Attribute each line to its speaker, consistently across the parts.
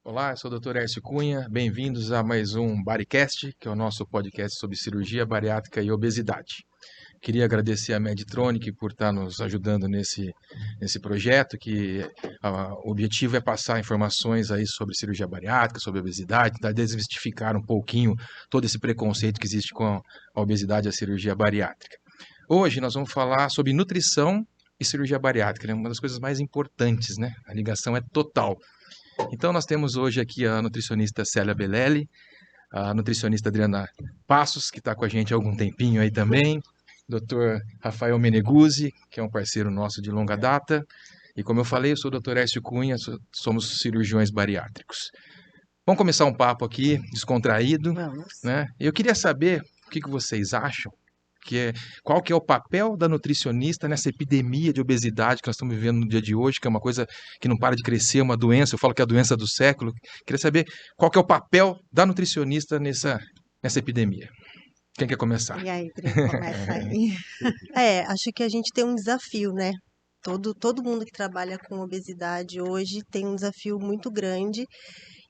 Speaker 1: Olá, eu sou o Dr. Hércio Cunha, bem-vindos a mais um Baricast, que é o nosso podcast sobre cirurgia bariátrica e obesidade. Queria agradecer a Medtronic por estar nos ajudando nesse projeto, que o objetivo é passar informações aí sobre cirurgia bariátrica, sobre obesidade, desmistificar um pouquinho todo esse preconceito que existe com a obesidade e a cirurgia bariátrica. Hoje nós vamos falar sobre nutrição e cirurgia bariátrica, né? Uma das coisas mais importantes, né? A ligação é total. Então, nós temos hoje aqui a nutricionista Célia Belelli, a nutricionista Adriana Passos, que está com a gente há algum tempinho aí também, Dr. Rafael Meneguzzi, que é um parceiro nosso de longa data, e como eu falei, eu sou o Dr. Hércio Cunha, somos cirurgiões bariátricos. Vamos começar um papo aqui, descontraído,
Speaker 2: Vamos.
Speaker 1: né? Eu queria saber o que vocês acham, qual que é o papel da nutricionista nessa epidemia de obesidade que nós estamos vivendo no dia de hoje, que é uma coisa que não para de crescer, uma doença, eu falo que é a doença do século. Queria saber qual que é o papel da nutricionista nessa epidemia. Quem quer começar?
Speaker 2: E aí, Pri, começa aí. Acho que a gente tem um desafio, né? Todo mundo que trabalha com obesidade hoje tem um desafio muito grande.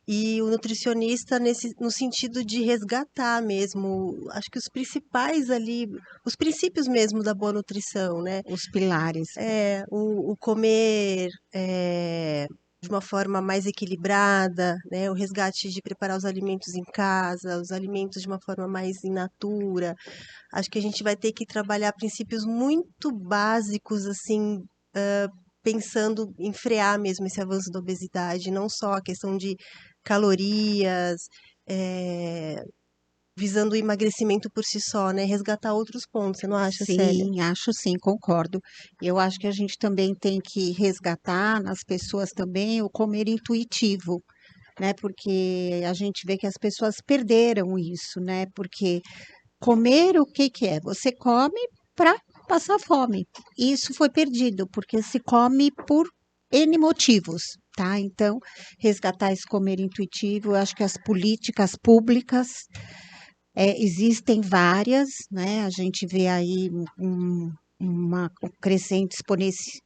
Speaker 2: E o nutricionista no sentido de resgatar mesmo, acho que os principais ali, os princípios mesmo da boa nutrição, né?
Speaker 3: Os pilares.
Speaker 2: O comer de uma forma mais equilibrada, né? O resgate de preparar os alimentos em casa, os alimentos de uma forma mais in natura. Acho que a gente vai ter que trabalhar princípios muito básicos, assim, pensando em frear mesmo esse avanço da obesidade, não só a questão de calorias, visando o emagrecimento por si só, né? Resgatar outros pontos, você não acha, Célia?
Speaker 3: Sim, acho sim, concordo. Eu acho que a gente também tem que resgatar nas pessoas também o comer intuitivo, né? Porque a gente vê que as pessoas perderam isso, né? Porque comer o que que é? Você come para passar fome. Isso foi perdido, porque se come por N motivos, tá? Então, resgatar esse comer intuitivo, eu acho que as políticas públicas existem várias, né? A gente vê aí uma crescente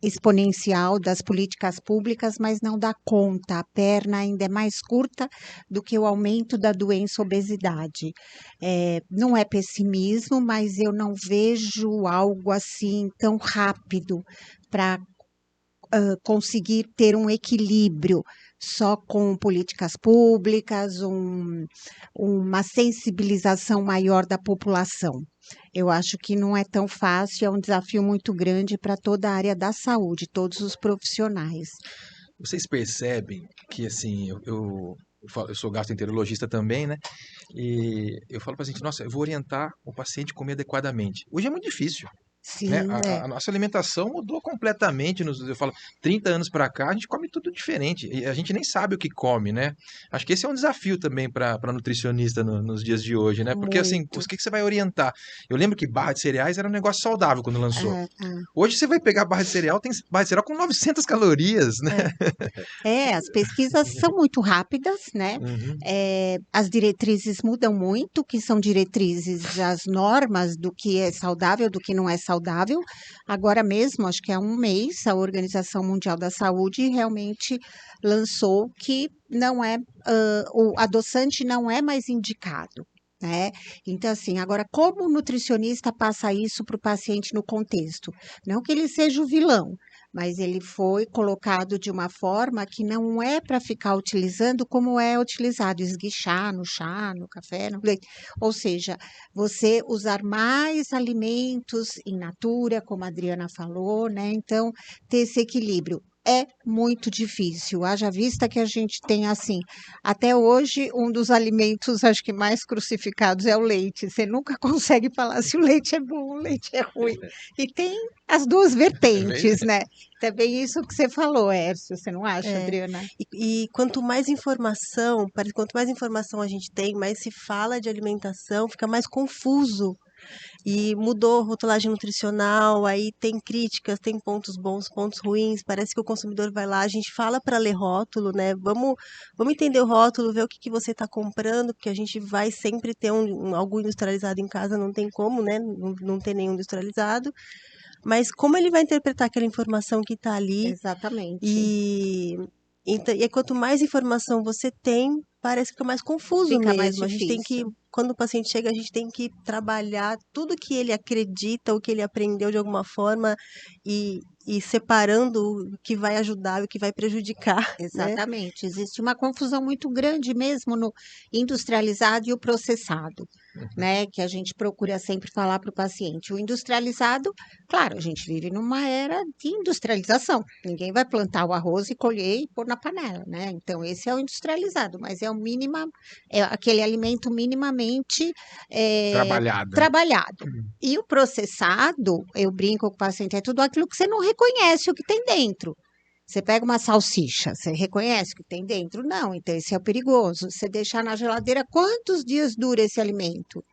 Speaker 3: exponencial das políticas públicas, mas não dá conta. A perna ainda é mais curta do que o aumento da doença obesidade. Não é pessimismo, mas eu não vejo algo assim tão rápido para conseguir ter um equilíbrio só com políticas públicas, uma sensibilização maior da população. Eu acho que não é tão fácil, é um desafio muito grande para toda a área da saúde, todos os profissionais.
Speaker 1: Vocês percebem que, assim, eu sou gastroenterologista também, né? E eu falo para a gente, nossa, eu vou orientar o paciente a comer adequadamente. Hoje é muito difícil. Né?
Speaker 3: Sim,
Speaker 1: A nossa alimentação mudou completamente. Eu falo, 30 anos para cá, a gente come tudo diferente. E a gente nem sabe o que come, né? Acho que esse é um desafio também para nutricionista nos dias de hoje, né? Porque, assim,
Speaker 3: muito.
Speaker 1: o que você vai orientar? Eu lembro que barra de cereais era um negócio saudável quando lançou.
Speaker 3: É,
Speaker 1: Hoje você vai pegar barra de cereal, tem barra de cereal com 900 calorias, né?
Speaker 3: as pesquisas são muito rápidas, né?
Speaker 1: Uhum.
Speaker 3: As diretrizes mudam muito, que são diretrizes, as normas do que é saudável, do que não é saudável. Agora mesmo, acho que há um mês, a Organização Mundial da Saúde realmente lançou que não é, o adoçante não é mais indicado. Né? Então, assim, agora, como o nutricionista passa isso para o paciente no contexto? Não que ele seja o vilão, mas ele foi colocado de uma forma que não é para ficar utilizando como é utilizado, esguichar no chá, no café, no leite. Ou seja, você usar mais alimentos in natura, como a Adriana falou, né? Então, ter esse equilíbrio. É muito difícil, haja vista que a gente tem, assim, até hoje, um dos alimentos, acho que mais crucificados é o leite. Você nunca consegue falar se o leite é bom ou o leite é ruim. E tem as duas vertentes, né? Também isso que você falou, Ércio, você não acha, Adriana?
Speaker 2: E quanto mais informação, parece que quanto mais informação a gente tem, mais se fala de alimentação, fica mais confuso. E mudou a rotulagem nutricional, aí tem críticas, tem pontos bons, pontos ruins. Parece que o consumidor vai lá, a gente fala para ler rótulo, né? Vamos entender o rótulo, ver o que você está comprando, porque a gente vai sempre ter algo industrializado em casa, não tem como, né? Não ter nenhum industrializado. Mas como ele vai interpretar aquela informação que está ali?
Speaker 3: Exatamente.
Speaker 2: E Então, e aí, quanto mais informação você tem, parece que fica mais confuso
Speaker 3: Fica mais
Speaker 2: mesmo. A gente tem que,
Speaker 3: difícil.
Speaker 2: quando o paciente chega, a gente tem que trabalhar tudo que ele acredita, o que ele aprendeu de alguma forma e separando o que vai ajudar e o que vai prejudicar, né?
Speaker 3: Exatamente. Existe uma confusão muito grande mesmo no industrializado e o processado, né? Que a gente procura sempre falar para o paciente. O industrializado, claro, a gente vive numa era de industrialização. Ninguém vai plantar o arroz e colher e pôr na panela, né? Então, esse é o industrializado, mas é o mínima, é aquele alimento minimamente
Speaker 1: Trabalhado.
Speaker 3: trabalhado. E o processado, eu brinco com o paciente, é tudo aquilo que você não reconhece o que tem dentro. Você pega uma salsicha, você reconhece o que tem dentro? Não, então esse é o perigoso. Você deixar na geladeira, quantos dias dura esse alimento?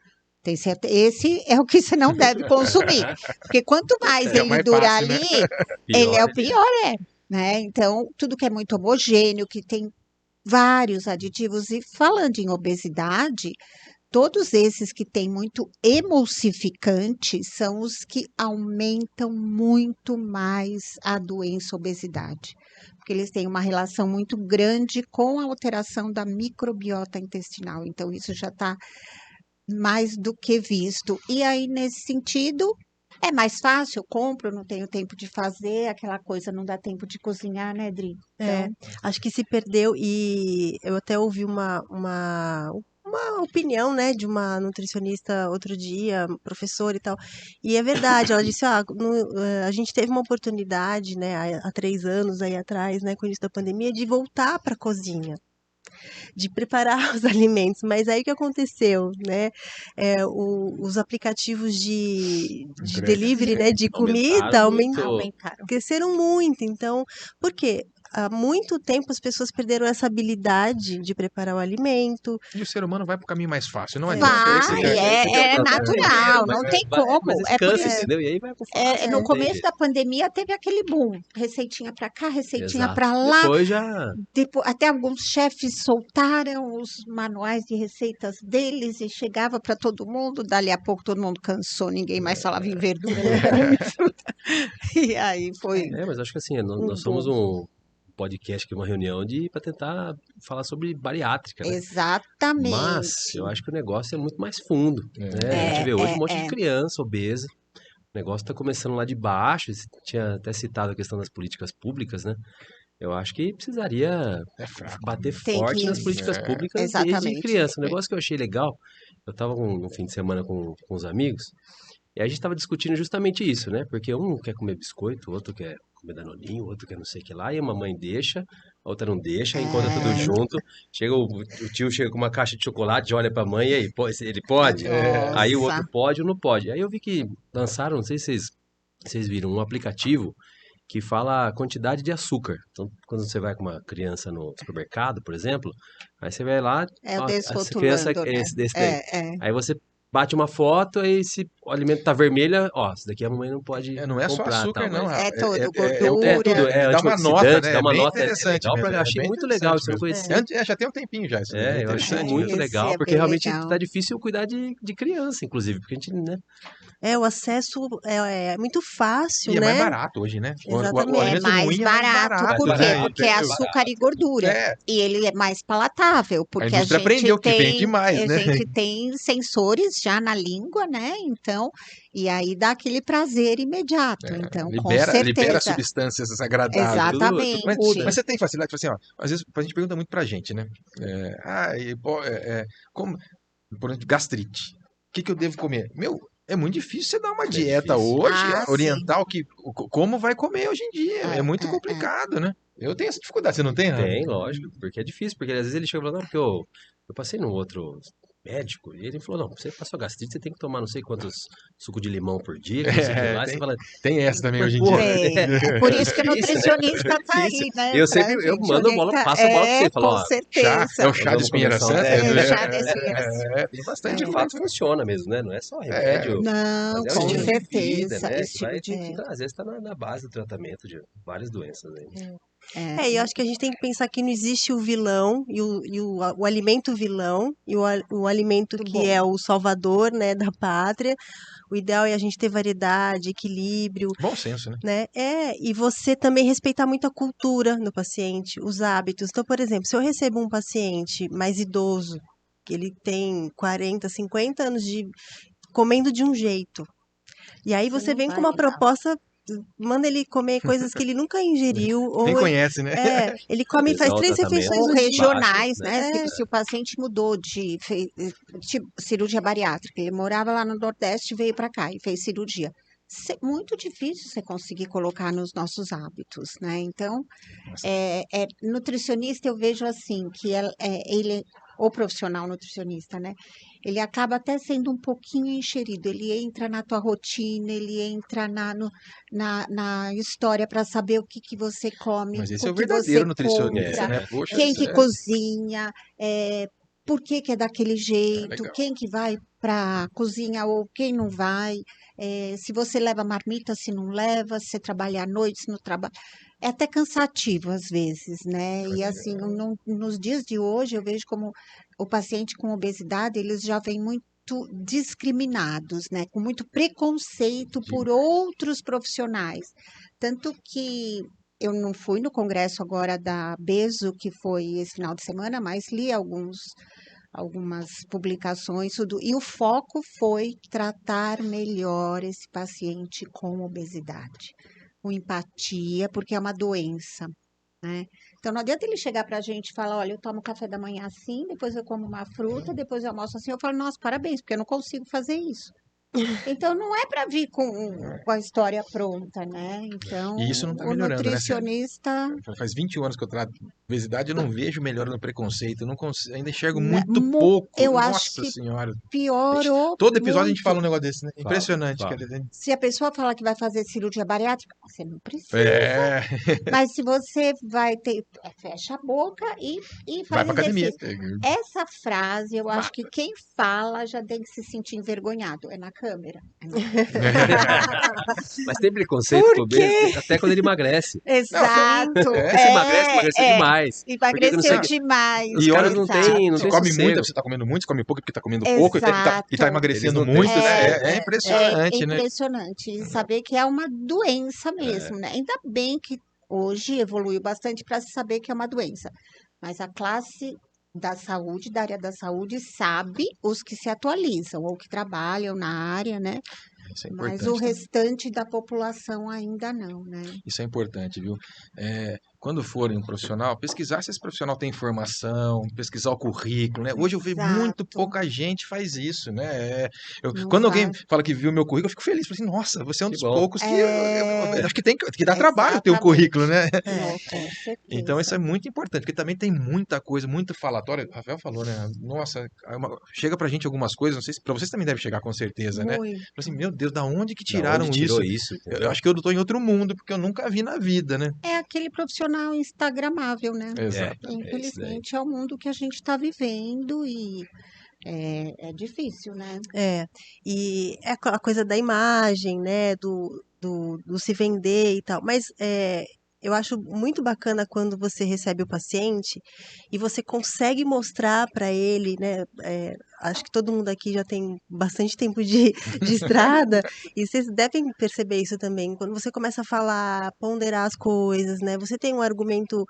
Speaker 3: Esse é o que você não deve consumir. Porque quanto mais
Speaker 1: É o
Speaker 3: ele
Speaker 1: mais
Speaker 3: dura
Speaker 1: fácil, né?
Speaker 3: ali, ele é o pior, né? Então, tudo que é muito homogêneo, que tem vários aditivos. E falando em obesidade, todos esses que têm muito emulsificante são os que aumentam muito mais a doença obesidade, porque eles têm uma relação muito grande com a alteração da microbiota intestinal. Então, isso já está mais do que visto. E aí, nesse sentido, é mais fácil, eu compro, não tenho tempo de fazer, aquela coisa não dá tempo de cozinhar, né, Dri?
Speaker 2: É, acho que se perdeu e eu até ouvi uma opinião, né, de uma nutricionista outro dia, professora e tal, e é verdade, ela disse, a gente teve uma oportunidade, né, há 3 anos aí atrás, né, com o início da pandemia, de voltar para a cozinha, de preparar os alimentos, mas aí o que aconteceu, né, os aplicativos de
Speaker 1: Entrega.
Speaker 2: delivery, né, de comida,
Speaker 3: Aumentaram.
Speaker 2: cresceram muito, então, por quê? Há muito tempo as pessoas perderam essa habilidade de preparar o alimento.
Speaker 1: E o ser humano vai pro caminho mais fácil, não é?
Speaker 3: Vai, é natural, não tem como.
Speaker 4: Mas
Speaker 3: É
Speaker 4: cansa,
Speaker 3: porque
Speaker 4: entendeu? E aí vai pro fácil.
Speaker 3: no
Speaker 4: não tem
Speaker 3: começo
Speaker 4: jeito.
Speaker 3: da pandemia teve aquele boom, receitinha para cá, receitinha para lá.
Speaker 4: Depois já.
Speaker 3: Depois, até alguns chefes soltaram os manuais de receitas deles e chegava para todo mundo. Dali a pouco todo mundo cansou, ninguém mais falava em verdura, legume, fruta. E aí foi.
Speaker 4: Mas acho que assim, nós somos um podcast aqui, uma reunião para tentar falar sobre bariátrica, né?
Speaker 3: Exatamente.
Speaker 4: Mas eu acho que o negócio é muito mais fundo, né? A gente vê hoje um monte de criança obesa. O negócio está começando lá de baixo. Você tinha até citado a questão das políticas públicas, né? Eu acho que precisaria bater
Speaker 3: Tem
Speaker 4: forte
Speaker 3: que-
Speaker 4: nas políticas públicas desde
Speaker 3: Exatamente.
Speaker 4: criança. Um negócio que eu achei legal, eu estava no fim de semana com os amigos, e a gente estava discutindo justamente isso, né? Porque um quer comer biscoito, o outro quer comer danoninho, o outro quer não sei o que lá, e a mamãe deixa, a outra não deixa, aí encontra tudo junto. Chega o tio chega com uma caixa de chocolate, olha pra mãe, e aí, ele pode? Aí o
Speaker 3: Nossa.
Speaker 4: outro pode ou não pode. Aí eu vi que lançaram, não sei se vocês viram, um aplicativo que fala a quantidade de açúcar. Então, quando você vai com uma criança no supermercado, por exemplo, aí você vai lá,
Speaker 3: É o
Speaker 4: ó, essa
Speaker 3: desrotulando,
Speaker 4: criança
Speaker 3: né?
Speaker 4: é desse daí.
Speaker 3: É.
Speaker 4: Aí você bate uma foto, aí se o alimento tá vermelho, ó, isso daqui a mamãe não pode
Speaker 1: Não é só
Speaker 4: comprar,
Speaker 1: açúcar,
Speaker 4: tal,
Speaker 1: não.
Speaker 4: mas
Speaker 3: É todo,
Speaker 1: É
Speaker 3: gordura.
Speaker 1: tudo.
Speaker 4: é
Speaker 1: Dá uma nota,
Speaker 4: antioxidante,
Speaker 1: né?
Speaker 4: dá uma
Speaker 1: É bem
Speaker 4: nota, é
Speaker 1: interessante
Speaker 4: legal,
Speaker 1: mesmo.
Speaker 4: eu achei
Speaker 1: bem
Speaker 4: muito legal, isso eu não
Speaker 1: interessante
Speaker 4: conhecia.
Speaker 1: mesmo. Já tem um tempinho já isso.
Speaker 4: Eu achei
Speaker 1: interessante
Speaker 4: muito
Speaker 3: Esse
Speaker 4: legal,
Speaker 3: é
Speaker 4: porque
Speaker 3: bem
Speaker 4: realmente
Speaker 3: legal.
Speaker 4: tá difícil cuidar de criança, inclusive, porque a gente, né?
Speaker 2: O acesso é muito fácil,
Speaker 1: E é mais
Speaker 2: né?
Speaker 1: barato hoje, né?
Speaker 2: Exatamente.
Speaker 1: O
Speaker 3: É
Speaker 1: alimento
Speaker 3: mais
Speaker 1: ruim é
Speaker 3: barato,
Speaker 1: mais barato,
Speaker 3: por quê?
Speaker 1: né?
Speaker 3: Porque é açúcar e gordura.
Speaker 1: É.
Speaker 3: E ele é mais palatável, porque a
Speaker 1: indústria
Speaker 3: gente
Speaker 1: aprendeu que
Speaker 3: tem,
Speaker 1: vende mais,
Speaker 3: a
Speaker 1: né?
Speaker 3: gente tem sensores já na língua, né? Então, e aí dá aquele prazer imediato. Então, com
Speaker 1: Libera
Speaker 3: certeza.
Speaker 1: substâncias agradáveis.
Speaker 3: Exatamente.
Speaker 1: Mas você tem facilidade, tipo assim, ó, às vezes a gente pergunta muito pra gente, né? Como, por exemplo, gastrite. O que eu devo comer? Meu, é muito difícil você dar uma dieta
Speaker 4: difícil.
Speaker 1: hoje,
Speaker 3: Ah,
Speaker 1: orientar como vai comer hoje em dia. É muito
Speaker 3: é.
Speaker 1: complicado, né? Eu tenho essa dificuldade, você não tem, Ana?
Speaker 4: Tem, lógico, porque é difícil, porque às vezes ele chega e fala, não, porque eu passei num outro médico, e ele falou, não, você passou gastrite, você tem que tomar não sei quantos suco de limão por dia, que não sei o que lá, e você fala,
Speaker 1: Tem essa também
Speaker 4: mas,
Speaker 1: hoje em
Speaker 4: porra,
Speaker 1: dia.
Speaker 3: É por isso que o nutricionista tá aí, né?
Speaker 4: Eu
Speaker 3: pra
Speaker 4: sempre, eu
Speaker 3: gente
Speaker 4: mando a bola,
Speaker 3: orientar.
Speaker 4: passo a bola pra você, falo,
Speaker 3: Com
Speaker 4: ó,
Speaker 3: certeza.
Speaker 1: É o chá de
Speaker 4: Vamos
Speaker 1: espinheira
Speaker 4: começar
Speaker 1: santa?
Speaker 3: É, chá de espinheira santa.
Speaker 1: Tem bastante
Speaker 4: de
Speaker 1: coisa.
Speaker 4: fato funciona mesmo, né? Não é só remédio,
Speaker 3: Não,
Speaker 4: mas é um
Speaker 3: com
Speaker 4: estilo de vida,
Speaker 3: certeza.
Speaker 4: né? Que
Speaker 3: Estilo
Speaker 4: vai
Speaker 3: de
Speaker 4: às vezes tá na base do tratamento de várias doenças aí.
Speaker 2: E eu acho que a gente tem que pensar que não existe o vilão o alimento vilão e o alimento
Speaker 3: Muito
Speaker 2: que
Speaker 3: bom.
Speaker 2: é o salvador, né, da pátria. O ideal é a gente ter variedade, equilíbrio,
Speaker 1: Bom senso, né?
Speaker 2: né? E você também respeitar muito a cultura do paciente, os hábitos. Então, por exemplo, se eu recebo um paciente mais idoso, que ele tem 40, 50 anos de comendo de um jeito, e aí
Speaker 3: Você
Speaker 2: você
Speaker 3: não
Speaker 2: vem com
Speaker 3: vai
Speaker 2: uma
Speaker 3: mudar.
Speaker 2: proposta, manda ele comer coisas que ele nunca ingeriu,
Speaker 1: Nem
Speaker 2: ou
Speaker 1: conhece, né?
Speaker 2: ele come, faz
Speaker 4: Apresentar o
Speaker 2: 3
Speaker 4: tratamento
Speaker 2: refeições
Speaker 3: Ou
Speaker 2: no dia.
Speaker 3: regionais,
Speaker 4: básico,
Speaker 3: né?
Speaker 2: É,
Speaker 3: Se o paciente mudou tipo, cirurgia bariátrica, ele morava lá no Nordeste, veio para cá e fez cirurgia. Muito difícil você conseguir colocar nos nossos hábitos, né? Então, nutricionista eu vejo assim, que ele, ou profissional nutricionista, né? Ele acaba até sendo um pouquinho enxerido, ele entra na tua rotina, ele entra na história para saber o que que você come,
Speaker 1: Mas esse é
Speaker 3: o
Speaker 1: o
Speaker 3: que você
Speaker 1: verdadeiro nutricionista,
Speaker 3: compra,
Speaker 1: né? Poxa,
Speaker 3: quem
Speaker 1: isso
Speaker 3: que cozinha, por que que é daquele jeito,
Speaker 1: legal.
Speaker 3: quem que vai para a cozinha ou quem não vai, se você leva marmita, se não leva, se você trabalha à noite, se não trabalha. É até cansativo às vezes, né? E assim, nos dias de hoje, eu vejo como o paciente com obesidade, eles já vêm muito discriminados, né? Com muito preconceito por outros profissionais. Tanto que eu não fui no congresso agora da Beso, que foi esse final de semana, mas li algumas publicações, tudo, e o foco foi tratar melhor esse paciente com obesidade, com empatia, porque é uma doença, né? Então não adianta ele chegar para a gente e falar, olha, eu tomo café da manhã assim, depois eu como uma fruta, depois eu almoço assim. Eu falo, nossa, parabéns, porque eu não consigo fazer isso. Então não é para vir com a história pronta, né? Então
Speaker 1: E isso não está
Speaker 3: o
Speaker 1: melhorando, né, Célia?
Speaker 3: nutricionista
Speaker 1: Faz 20 anos que eu trato obesidade, eu não vejo melhora no preconceito, eu não ainda enxergo
Speaker 3: né,
Speaker 1: muito pouco.
Speaker 3: eu acho
Speaker 1: Nossa
Speaker 3: que
Speaker 1: Senhora.
Speaker 3: piorou
Speaker 1: Todo episódio a gente fala
Speaker 3: muito.
Speaker 1: um negócio desse, né?
Speaker 4: Fala,
Speaker 1: Impressionante,
Speaker 4: fala.
Speaker 1: cara.
Speaker 3: Se a pessoa falar que vai fazer cirurgia bariátrica, você não precisa.
Speaker 1: É,
Speaker 3: Mas se você vai ter, fecha a boca e
Speaker 1: vai
Speaker 3: faz
Speaker 1: pra academia.
Speaker 3: exercício. Essa frase, eu acho que quem fala já tem que se sentir envergonhado. É na câmera. É na
Speaker 4: Mas tem preconceito
Speaker 3: Por
Speaker 4: com o obeso
Speaker 3: quê?
Speaker 4: até quando ele emagrece.
Speaker 1: Não,
Speaker 3: Exato.
Speaker 4: Você emagrece, emagreceu demais. Porque não sei
Speaker 3: Emagreceu
Speaker 4: o que.
Speaker 3: demais.
Speaker 4: Os
Speaker 1: E
Speaker 4: caras
Speaker 1: olha,
Speaker 4: não
Speaker 3: Exato.
Speaker 4: têm, não
Speaker 1: se
Speaker 4: têm
Speaker 1: come muito,
Speaker 4: sossego.
Speaker 1: você tá comendo muito, se come pouco, é porque tá comendo pouco, e tá
Speaker 3: Exato.
Speaker 4: Eles
Speaker 1: emagrecendo
Speaker 4: não têm
Speaker 1: muito, né?
Speaker 4: sossego.
Speaker 1: É
Speaker 3: É
Speaker 1: impressionante, né?
Speaker 3: impressionante. E saber que é uma doença mesmo, né? Ainda bem que hoje evoluiu bastante para se saber que é uma doença. Mas a classe da saúde, da área da saúde, sabe os que se atualizam ou que trabalham na área, né?
Speaker 1: Isso é
Speaker 3: Mas o
Speaker 1: importante também.
Speaker 3: restante da população ainda não, né?
Speaker 1: Isso é importante, viu? Quando forem um profissional, pesquisar se esse profissional tem formação, pesquisar o currículo, né? Hoje eu vejo muito
Speaker 3: Exato.
Speaker 1: pouca gente faz isso, né?
Speaker 3: Não
Speaker 1: Quando alguém
Speaker 3: faz.
Speaker 1: fala que viu meu currículo, eu fico feliz. Falo assim, nossa, você é um
Speaker 4: Que
Speaker 1: dos
Speaker 4: bom.
Speaker 1: poucos que eu acho que tem que dar trabalho ter o
Speaker 3: Exatamente.
Speaker 1: currículo, né?
Speaker 3: Não, com
Speaker 1: Então isso
Speaker 3: certeza.
Speaker 1: é muito importante, porque também tem muita coisa, muito falatório. O Rafael falou, né? Nossa, chega pra gente algumas coisas, não sei se pra vocês também deve chegar com certeza, né? Falo
Speaker 3: Muito.
Speaker 1: assim, meu Deus, da onde que
Speaker 4: Da onde
Speaker 1: tiraram
Speaker 4: tirou
Speaker 1: isso?
Speaker 4: isso,
Speaker 1: Eu
Speaker 4: entendeu?
Speaker 1: acho que eu tô em outro mundo, porque eu nunca vi na vida, né?
Speaker 3: É aquele profissional instagramável, né?
Speaker 1: Exato.
Speaker 4: É isso daí.
Speaker 3: Infelizmente é o mundo que a gente está vivendo e é difícil, né?
Speaker 2: E é a coisa da imagem, né, do se vender e tal. Mas eu acho muito bacana quando você recebe o paciente e você consegue mostrar para ele, né? Acho que todo mundo aqui já tem bastante tempo de estrada e vocês devem perceber isso também. Quando você começa a falar, ponderar as coisas, né? Você tem um argumento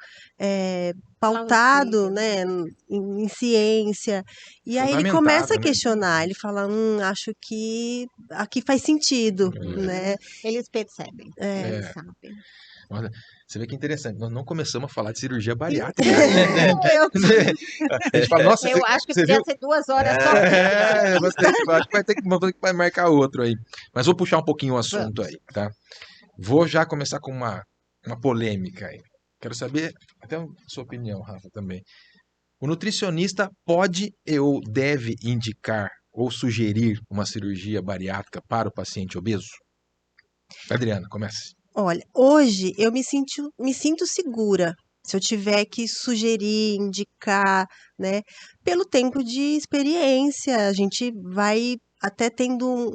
Speaker 2: pautado,
Speaker 3: Plausível.
Speaker 2: né, em ciência. E aí ele começa
Speaker 1: Fundamentado,
Speaker 2: a
Speaker 1: né?
Speaker 2: questionar, ele fala, acho que aqui faz sentido, né?
Speaker 3: Eles percebem,
Speaker 2: É.
Speaker 3: eles
Speaker 1: É,
Speaker 3: sabem.
Speaker 1: olha, você vê que interessante, nós não começamos a falar de cirurgia
Speaker 3: Então,
Speaker 1: bariátrica, né?
Speaker 3: eu,
Speaker 1: A gente fala, nossa,
Speaker 3: eu acho que
Speaker 1: você
Speaker 3: podia
Speaker 1: viu?
Speaker 3: ser 2 horas só de entrevista.
Speaker 1: Acho que vou ter que marcar outro aí. Mas vou puxar um pouquinho o assunto
Speaker 3: Vamos.
Speaker 1: aí, tá? Vou já começar com uma polêmica aí. Quero saber até a sua opinião, Rafa, também. O nutricionista pode ou deve indicar ou sugerir uma cirurgia bariátrica para o paciente obeso? Adriana, comece.
Speaker 2: Olha, hoje eu me sinto segura. Se eu tiver que sugerir, indicar, né? Pelo tempo de experiência, a gente vai até tendo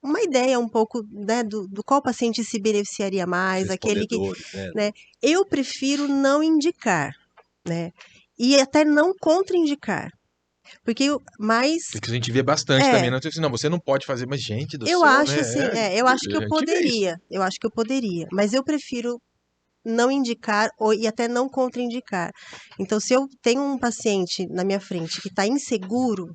Speaker 2: uma ideia um pouco, né, do qual paciente se beneficiaria mais, aquele que,
Speaker 4: Respondedores, né?
Speaker 2: né, eu prefiro não indicar, né, e até não contraindicar, porque
Speaker 1: Porque a gente vê bastante
Speaker 2: é,
Speaker 1: também, não, assim, não, você não pode fazer, mas gente do
Speaker 2: eu
Speaker 1: céu,
Speaker 2: acho
Speaker 1: né?
Speaker 2: assim, eu acho que
Speaker 1: A gente vê isso.
Speaker 2: eu acho que eu poderia, mas eu prefiro não indicar e até não contraindicar. Então, se eu tenho um paciente na minha frente que está inseguro,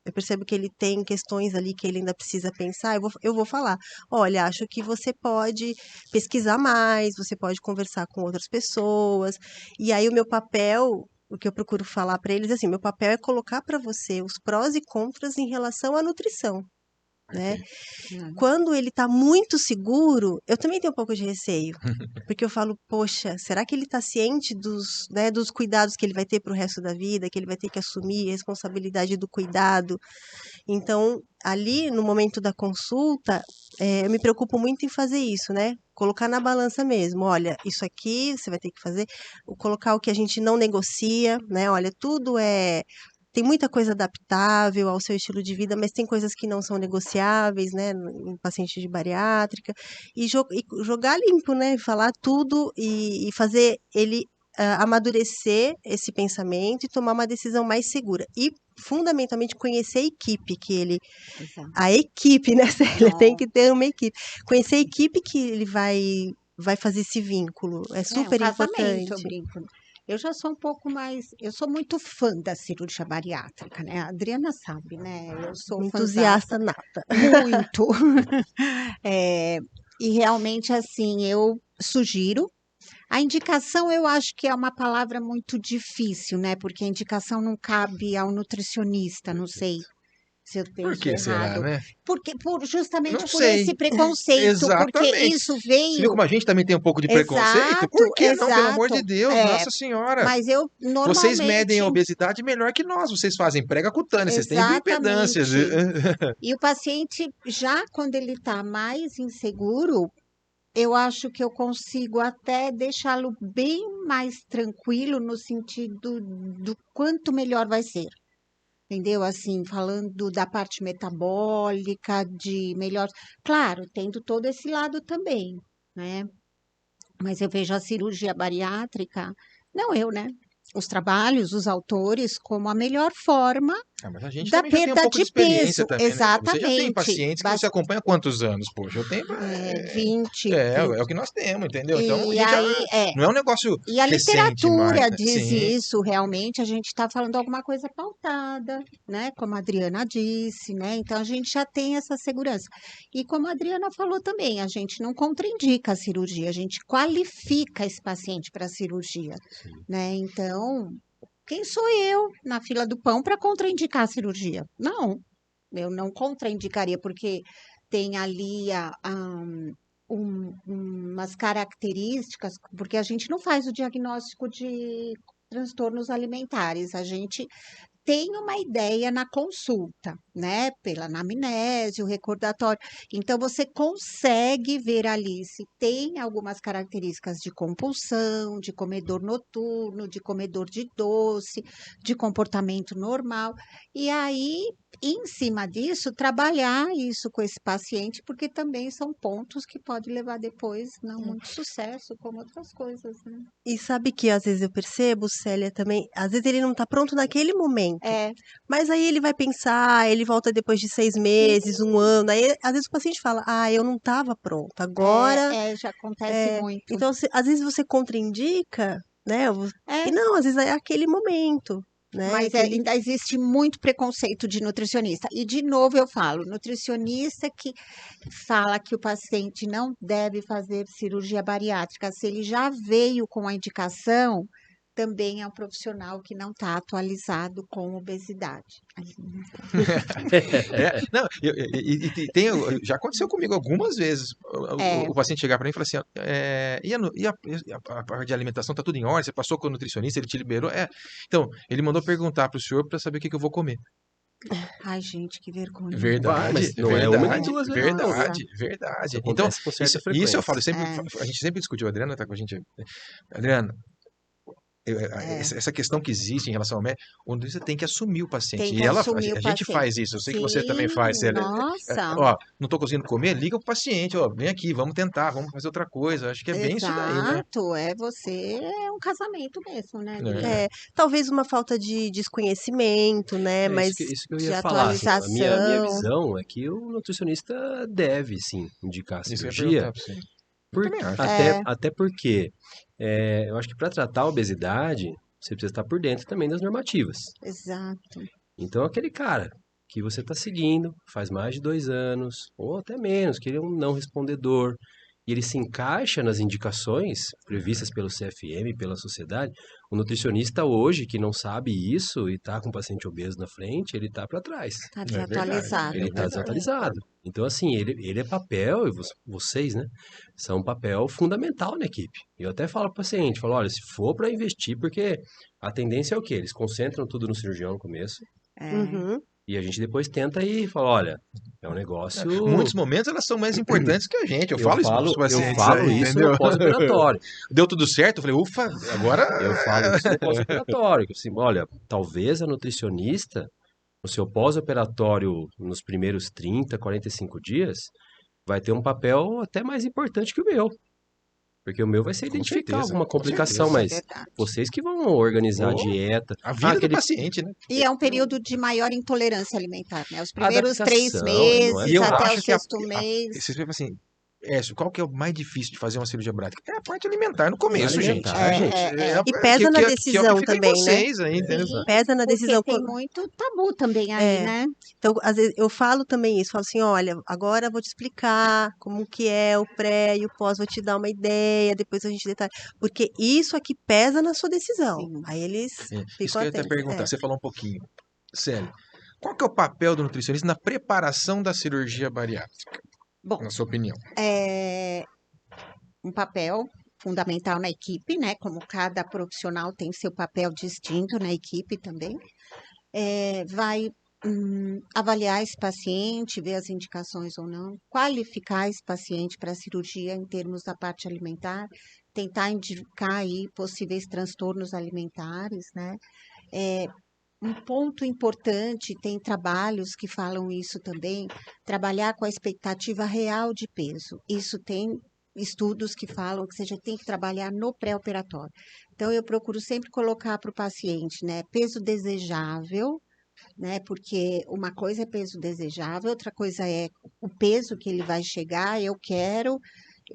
Speaker 2: eu percebo que ele tem questões ali que ele ainda precisa pensar, eu vou falar, olha, acho que você pode pesquisar mais, você pode conversar com outras pessoas, e aí o meu papel, o que eu procuro falar para eles, assim, meu papel é colocar para você os prós e contras em relação à nutrição. Né? Quando ele está muito seguro, eu também tenho um pouco de receio, porque eu falo, poxa, será que ele está ciente dos cuidados que ele vai ter para o resto da vida, que ele vai ter que assumir a responsabilidade do cuidado? Então, ali no momento da consulta, eu me preocupo muito em fazer isso, né? Colocar na balança mesmo, olha, isso aqui você vai ter que fazer, colocar o que a gente não negocia, né? Olha, tudo tem muita coisa adaptável ao seu estilo de vida, mas tem coisas que não são negociáveis, né, em paciente de bariátrica, e jogar limpo, né, falar tudo e fazer ele amadurecer esse pensamento e tomar uma decisão mais segura. E, fundamentalmente, conhecer a equipe que ele...
Speaker 3: Exato.
Speaker 2: A equipe, né, Célia? Tem que ter uma equipe. Conhecer a equipe que ele vai fazer esse vínculo. É super
Speaker 3: um casamento,
Speaker 2: importante.
Speaker 3: eu brinco. Eu já sou um pouco mais. Eu sou muito fã da cirurgia bariátrica, né? A Adriana sabe, né? Eu sou
Speaker 2: Uma
Speaker 3: fãzaça
Speaker 2: entusiasta nata.
Speaker 3: muito. E realmente, assim, eu sugiro. A indicação, eu acho que é uma palavra muito difícil, né? Porque a indicação não cabe ao nutricionista, não sei se eu
Speaker 1: Por
Speaker 3: penso
Speaker 1: que será,
Speaker 3: errado.
Speaker 1: né?
Speaker 3: Justamente
Speaker 1: Não
Speaker 3: por
Speaker 1: sei.
Speaker 3: esse preconceito, porque
Speaker 1: Exatamente.
Speaker 3: isso
Speaker 1: Você viu
Speaker 3: veio.
Speaker 1: como a gente também tem um pouco de preconceito?
Speaker 3: Exato,
Speaker 1: Por que não, pelo amor de
Speaker 3: exato.
Speaker 1: Deus? Nossa Senhora.
Speaker 3: Mas eu
Speaker 1: Vocês medem
Speaker 3: normalmente.
Speaker 1: a obesidade melhor que nós. Vocês fazem prega cutânea, vocês têm bioimpedâncias.
Speaker 3: Exatamente. E o paciente, já quando ele está mais inseguro, eu acho que eu consigo até deixá-lo bem mais tranquilo no sentido do quanto melhor vai ser. Entendeu? Assim, falando da parte metabólica, de melhor. Claro, tendo todo esse lado também, né? Mas eu vejo a cirurgia bariátrica, não eu, né? Os trabalhos, os autores, como a melhor forma
Speaker 1: Mas a gente
Speaker 3: da
Speaker 1: também já tem um
Speaker 3: perda
Speaker 1: pouco
Speaker 3: de
Speaker 1: de experiência
Speaker 3: peso.
Speaker 1: também, né? Você já tem
Speaker 3: Exatamente.
Speaker 1: pacientes que você acompanha há quantos anos? Poxa, eu tenho.
Speaker 3: 20,
Speaker 1: É
Speaker 3: 20.
Speaker 1: o que nós temos, entendeu? Então a
Speaker 3: E
Speaker 1: gente já.
Speaker 3: aí,
Speaker 1: Não é um negócio
Speaker 3: e a
Speaker 1: recente mais,
Speaker 3: literatura
Speaker 1: né?
Speaker 3: diz
Speaker 1: Sim.
Speaker 3: isso, realmente, a gente está falando alguma coisa pautada, né? Como a Adriana disse, né? Então a gente já tem essa segurança. E como a Adriana falou também, a gente não contraindica a cirurgia, a gente qualifica esse paciente para a cirurgia, né? Então, quem sou eu na fila do pão para contraindicar a cirurgia? Não, eu não contraindicaria, porque tem ali umas características, porque a gente não faz o diagnóstico de transtornos alimentares, a gente tem uma ideia na consulta, né? Pela anamnese, o recordatório. Então, você consegue ver ali se tem algumas características de compulsão, de comedor noturno, de comedor de doce, de comportamento normal. E aí, em cima disso, trabalhar isso com esse paciente, porque também são pontos que pode levar depois não muito sucesso, como outras coisas, né?
Speaker 2: E sabe que às vezes eu percebo, Célia, também, às vezes ele não está pronto naquele momento. Mas aí ele vai pensar, ele volta depois de 6 meses, um ano. Aí às vezes o paciente fala, eu não estava pronto. Agora.
Speaker 3: Já acontece muito.
Speaker 2: Então, às vezes você contraindica, né?
Speaker 3: É.
Speaker 2: E não, às vezes é aquele momento. Né?
Speaker 3: Mas ainda existe muito preconceito de nutricionista. E, de novo, eu falo, nutricionista que fala que o paciente não deve fazer cirurgia bariátrica, se ele já veio com a indicação, também é um profissional que não está atualizado com obesidade.
Speaker 1: Não, já aconteceu comigo algumas vezes. O paciente chegar para mim e falar assim: a parte de alimentação está tudo em ordem? Você passou com o nutricionista, ele te liberou? Então, ele mandou perguntar para o senhor para saber o que eu vou comer.
Speaker 3: Ai, gente, que vergonha.
Speaker 1: Verdade,
Speaker 4: mas não é uma nem duas vezes, não.
Speaker 1: Verdade.
Speaker 4: Isso
Speaker 1: Então,
Speaker 4: acontece com certa
Speaker 1: isso eu falo,
Speaker 4: frequência.
Speaker 1: a gente sempre discutiu, a Adriana tá com a gente. Adriana, essa questão que existe em relação ao médico, o nutricionista tem que assumir o paciente.
Speaker 3: Tem
Speaker 1: E
Speaker 3: que assumir o
Speaker 1: a gente
Speaker 3: paciente.
Speaker 1: faz isso, eu sei que você também
Speaker 3: Sim,
Speaker 1: faz, Célia.
Speaker 3: nossa.
Speaker 1: Ó, não tô conseguindo comer, liga pro paciente, ó, vem aqui, vamos tentar, vamos fazer outra coisa. Acho que é bem isso daí, né?
Speaker 3: Exato, é um casamento mesmo, né, Guilherme?
Speaker 1: É.
Speaker 2: Talvez uma falta de desconhecimento, né? Mas
Speaker 4: Isso que eu
Speaker 2: de
Speaker 4: ia falar. Assim, a minha
Speaker 2: atualização.
Speaker 4: visão é que o nutricionista deve, sim, indicar a
Speaker 1: Isso que eu ia
Speaker 4: cirurgia.
Speaker 1: perguntar pra você. Eu também acho.
Speaker 4: Até porque eu acho que para tratar a obesidade, você precisa estar por dentro também das normativas.
Speaker 3: Exato.
Speaker 4: Então, aquele cara que você está seguindo faz mais de 2 anos, ou até menos, que ele é um não respondedor, e ele se encaixa nas indicações previstas pelo CFM, pela sociedade, o nutricionista hoje, que não sabe isso e está com um paciente obeso na frente, ele está para trás.
Speaker 3: Está
Speaker 1: verdade,
Speaker 3: desatualizado.
Speaker 4: Ele está
Speaker 1: verdade.
Speaker 4: desatualizado. Então, assim, ele é papel, e vocês, né, são um papel fundamental na equipe. Eu até falo para o paciente, falo, olha, se for para investir, porque a tendência é o quê? Eles concentram tudo no cirurgião no começo,
Speaker 2: Uhum.
Speaker 4: e a gente depois tenta e fala, olha, é um negócio...
Speaker 1: Muitos momentos elas são mais importantes que a gente. Eu
Speaker 4: Eu
Speaker 1: falo isso
Speaker 4: falo,
Speaker 1: pros
Speaker 4: eu
Speaker 1: pacientes
Speaker 4: falo
Speaker 1: aí,
Speaker 4: isso
Speaker 1: entendeu?
Speaker 4: no pós-operatório.
Speaker 1: Deu tudo certo? Eu falei, ufa, agora...
Speaker 4: Eu falo isso no pós-operatório. Assim, olha, talvez a nutricionista, no seu pós-operatório, nos primeiros 30, 45 dias, vai ter um papel até mais importante que o meu. Porque o meu vai ser
Speaker 1: Com
Speaker 4: identificar
Speaker 1: certeza,
Speaker 4: alguma
Speaker 1: com
Speaker 4: complicação,
Speaker 1: certeza.
Speaker 4: mas
Speaker 3: Verdade.
Speaker 4: vocês que vão organizar a
Speaker 1: Oh,
Speaker 4: dieta.
Speaker 1: A vida do
Speaker 4: aquele-
Speaker 1: paciente, né?
Speaker 3: E é um período de maior intolerância alimentar, né? Os primeiros 3
Speaker 4: Adaptação, não é
Speaker 3: meses,
Speaker 1: E eu
Speaker 3: até o
Speaker 1: acho que
Speaker 3: sexto mês.
Speaker 1: vocês ficam assim, qual que é o mais difícil de fazer uma cirurgia bariátrica? É a parte alimentar no começo, gente.
Speaker 4: Alimentar,
Speaker 1: gente.
Speaker 2: E pesa na
Speaker 1: que é o
Speaker 2: decisão
Speaker 1: que fica em
Speaker 2: também, né?
Speaker 1: vocês aí, entendeu?
Speaker 3: Sim,
Speaker 2: Pesa na
Speaker 3: porque
Speaker 2: decisão.
Speaker 3: tem muito tabu também aí,
Speaker 2: É.
Speaker 3: né?
Speaker 2: Então, às vezes, eu falo também isso, falo assim, olha, agora eu vou te explicar como que é o pré e o pós, vou te dar uma ideia, depois a gente detalha, porque isso aqui pesa na sua decisão.
Speaker 3: Sim.
Speaker 2: Aí eles
Speaker 1: Isso que
Speaker 2: ficam
Speaker 1: eu ia até
Speaker 2: atentos.
Speaker 1: perguntar, você falou um pouquinho. Célio, qual que é o papel do nutricionista na preparação da cirurgia bariátrica,
Speaker 3: Bom,
Speaker 1: na sua opinião?
Speaker 3: é um papel fundamental na equipe, né? Como cada profissional tem seu papel distinto na equipe também. Vai avaliar esse paciente, ver as indicações ou não, qualificar esse paciente para a cirurgia em termos da parte alimentar, tentar indicar aí possíveis transtornos alimentares, né? Um ponto importante, tem trabalhos que falam isso também, trabalhar com a expectativa real de peso. Isso tem estudos que falam que você já tem que trabalhar no pré-operatório. Então, eu procuro sempre colocar para o paciente, né, peso desejável, né, porque uma coisa é peso desejável, outra coisa é o peso que ele vai chegar, eu quero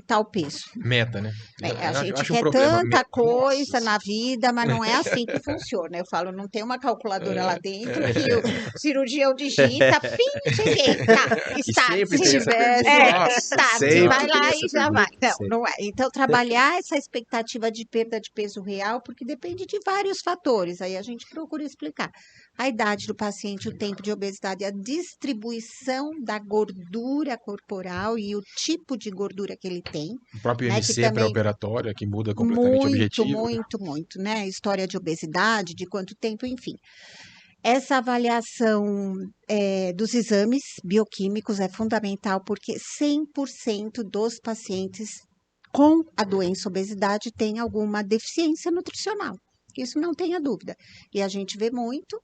Speaker 3: tal peso.
Speaker 1: Meta, né?
Speaker 3: A gente
Speaker 1: acho um
Speaker 3: quer
Speaker 1: problema.
Speaker 3: tanta coisa
Speaker 1: Nossa
Speaker 3: na vida, mas não é assim que funciona. Eu falo, não tem uma calculadora lá dentro que o cirurgião digita, fim, cheguei, tá,
Speaker 4: E
Speaker 3: está,
Speaker 4: sempre
Speaker 3: se
Speaker 4: tem essa
Speaker 3: tiver,
Speaker 4: pergunta.
Speaker 1: Nossa,
Speaker 3: tá,
Speaker 4: sempre
Speaker 3: vai lá
Speaker 4: tem
Speaker 3: e
Speaker 4: essa
Speaker 3: já vai.
Speaker 4: pergunta,
Speaker 3: Não,
Speaker 4: sempre.
Speaker 3: não é. Então, trabalhar essa expectativa de perda de peso real, porque depende de vários fatores, aí a gente procura explicar. A idade do paciente, o tempo de obesidade, a distribuição da gordura corporal e o tipo de gordura que ele tem.
Speaker 1: O próprio
Speaker 3: Né, que
Speaker 1: MC
Speaker 3: também
Speaker 1: pré-operatório, que muda completamente o
Speaker 3: muito,
Speaker 1: objetivo.
Speaker 3: muito, né? História de obesidade, de quanto tempo, enfim. Essa avaliação dos exames bioquímicos é fundamental porque 100% dos pacientes com a doença obesidade têm alguma deficiência nutricional. Isso não tenha dúvida. E a gente vê muito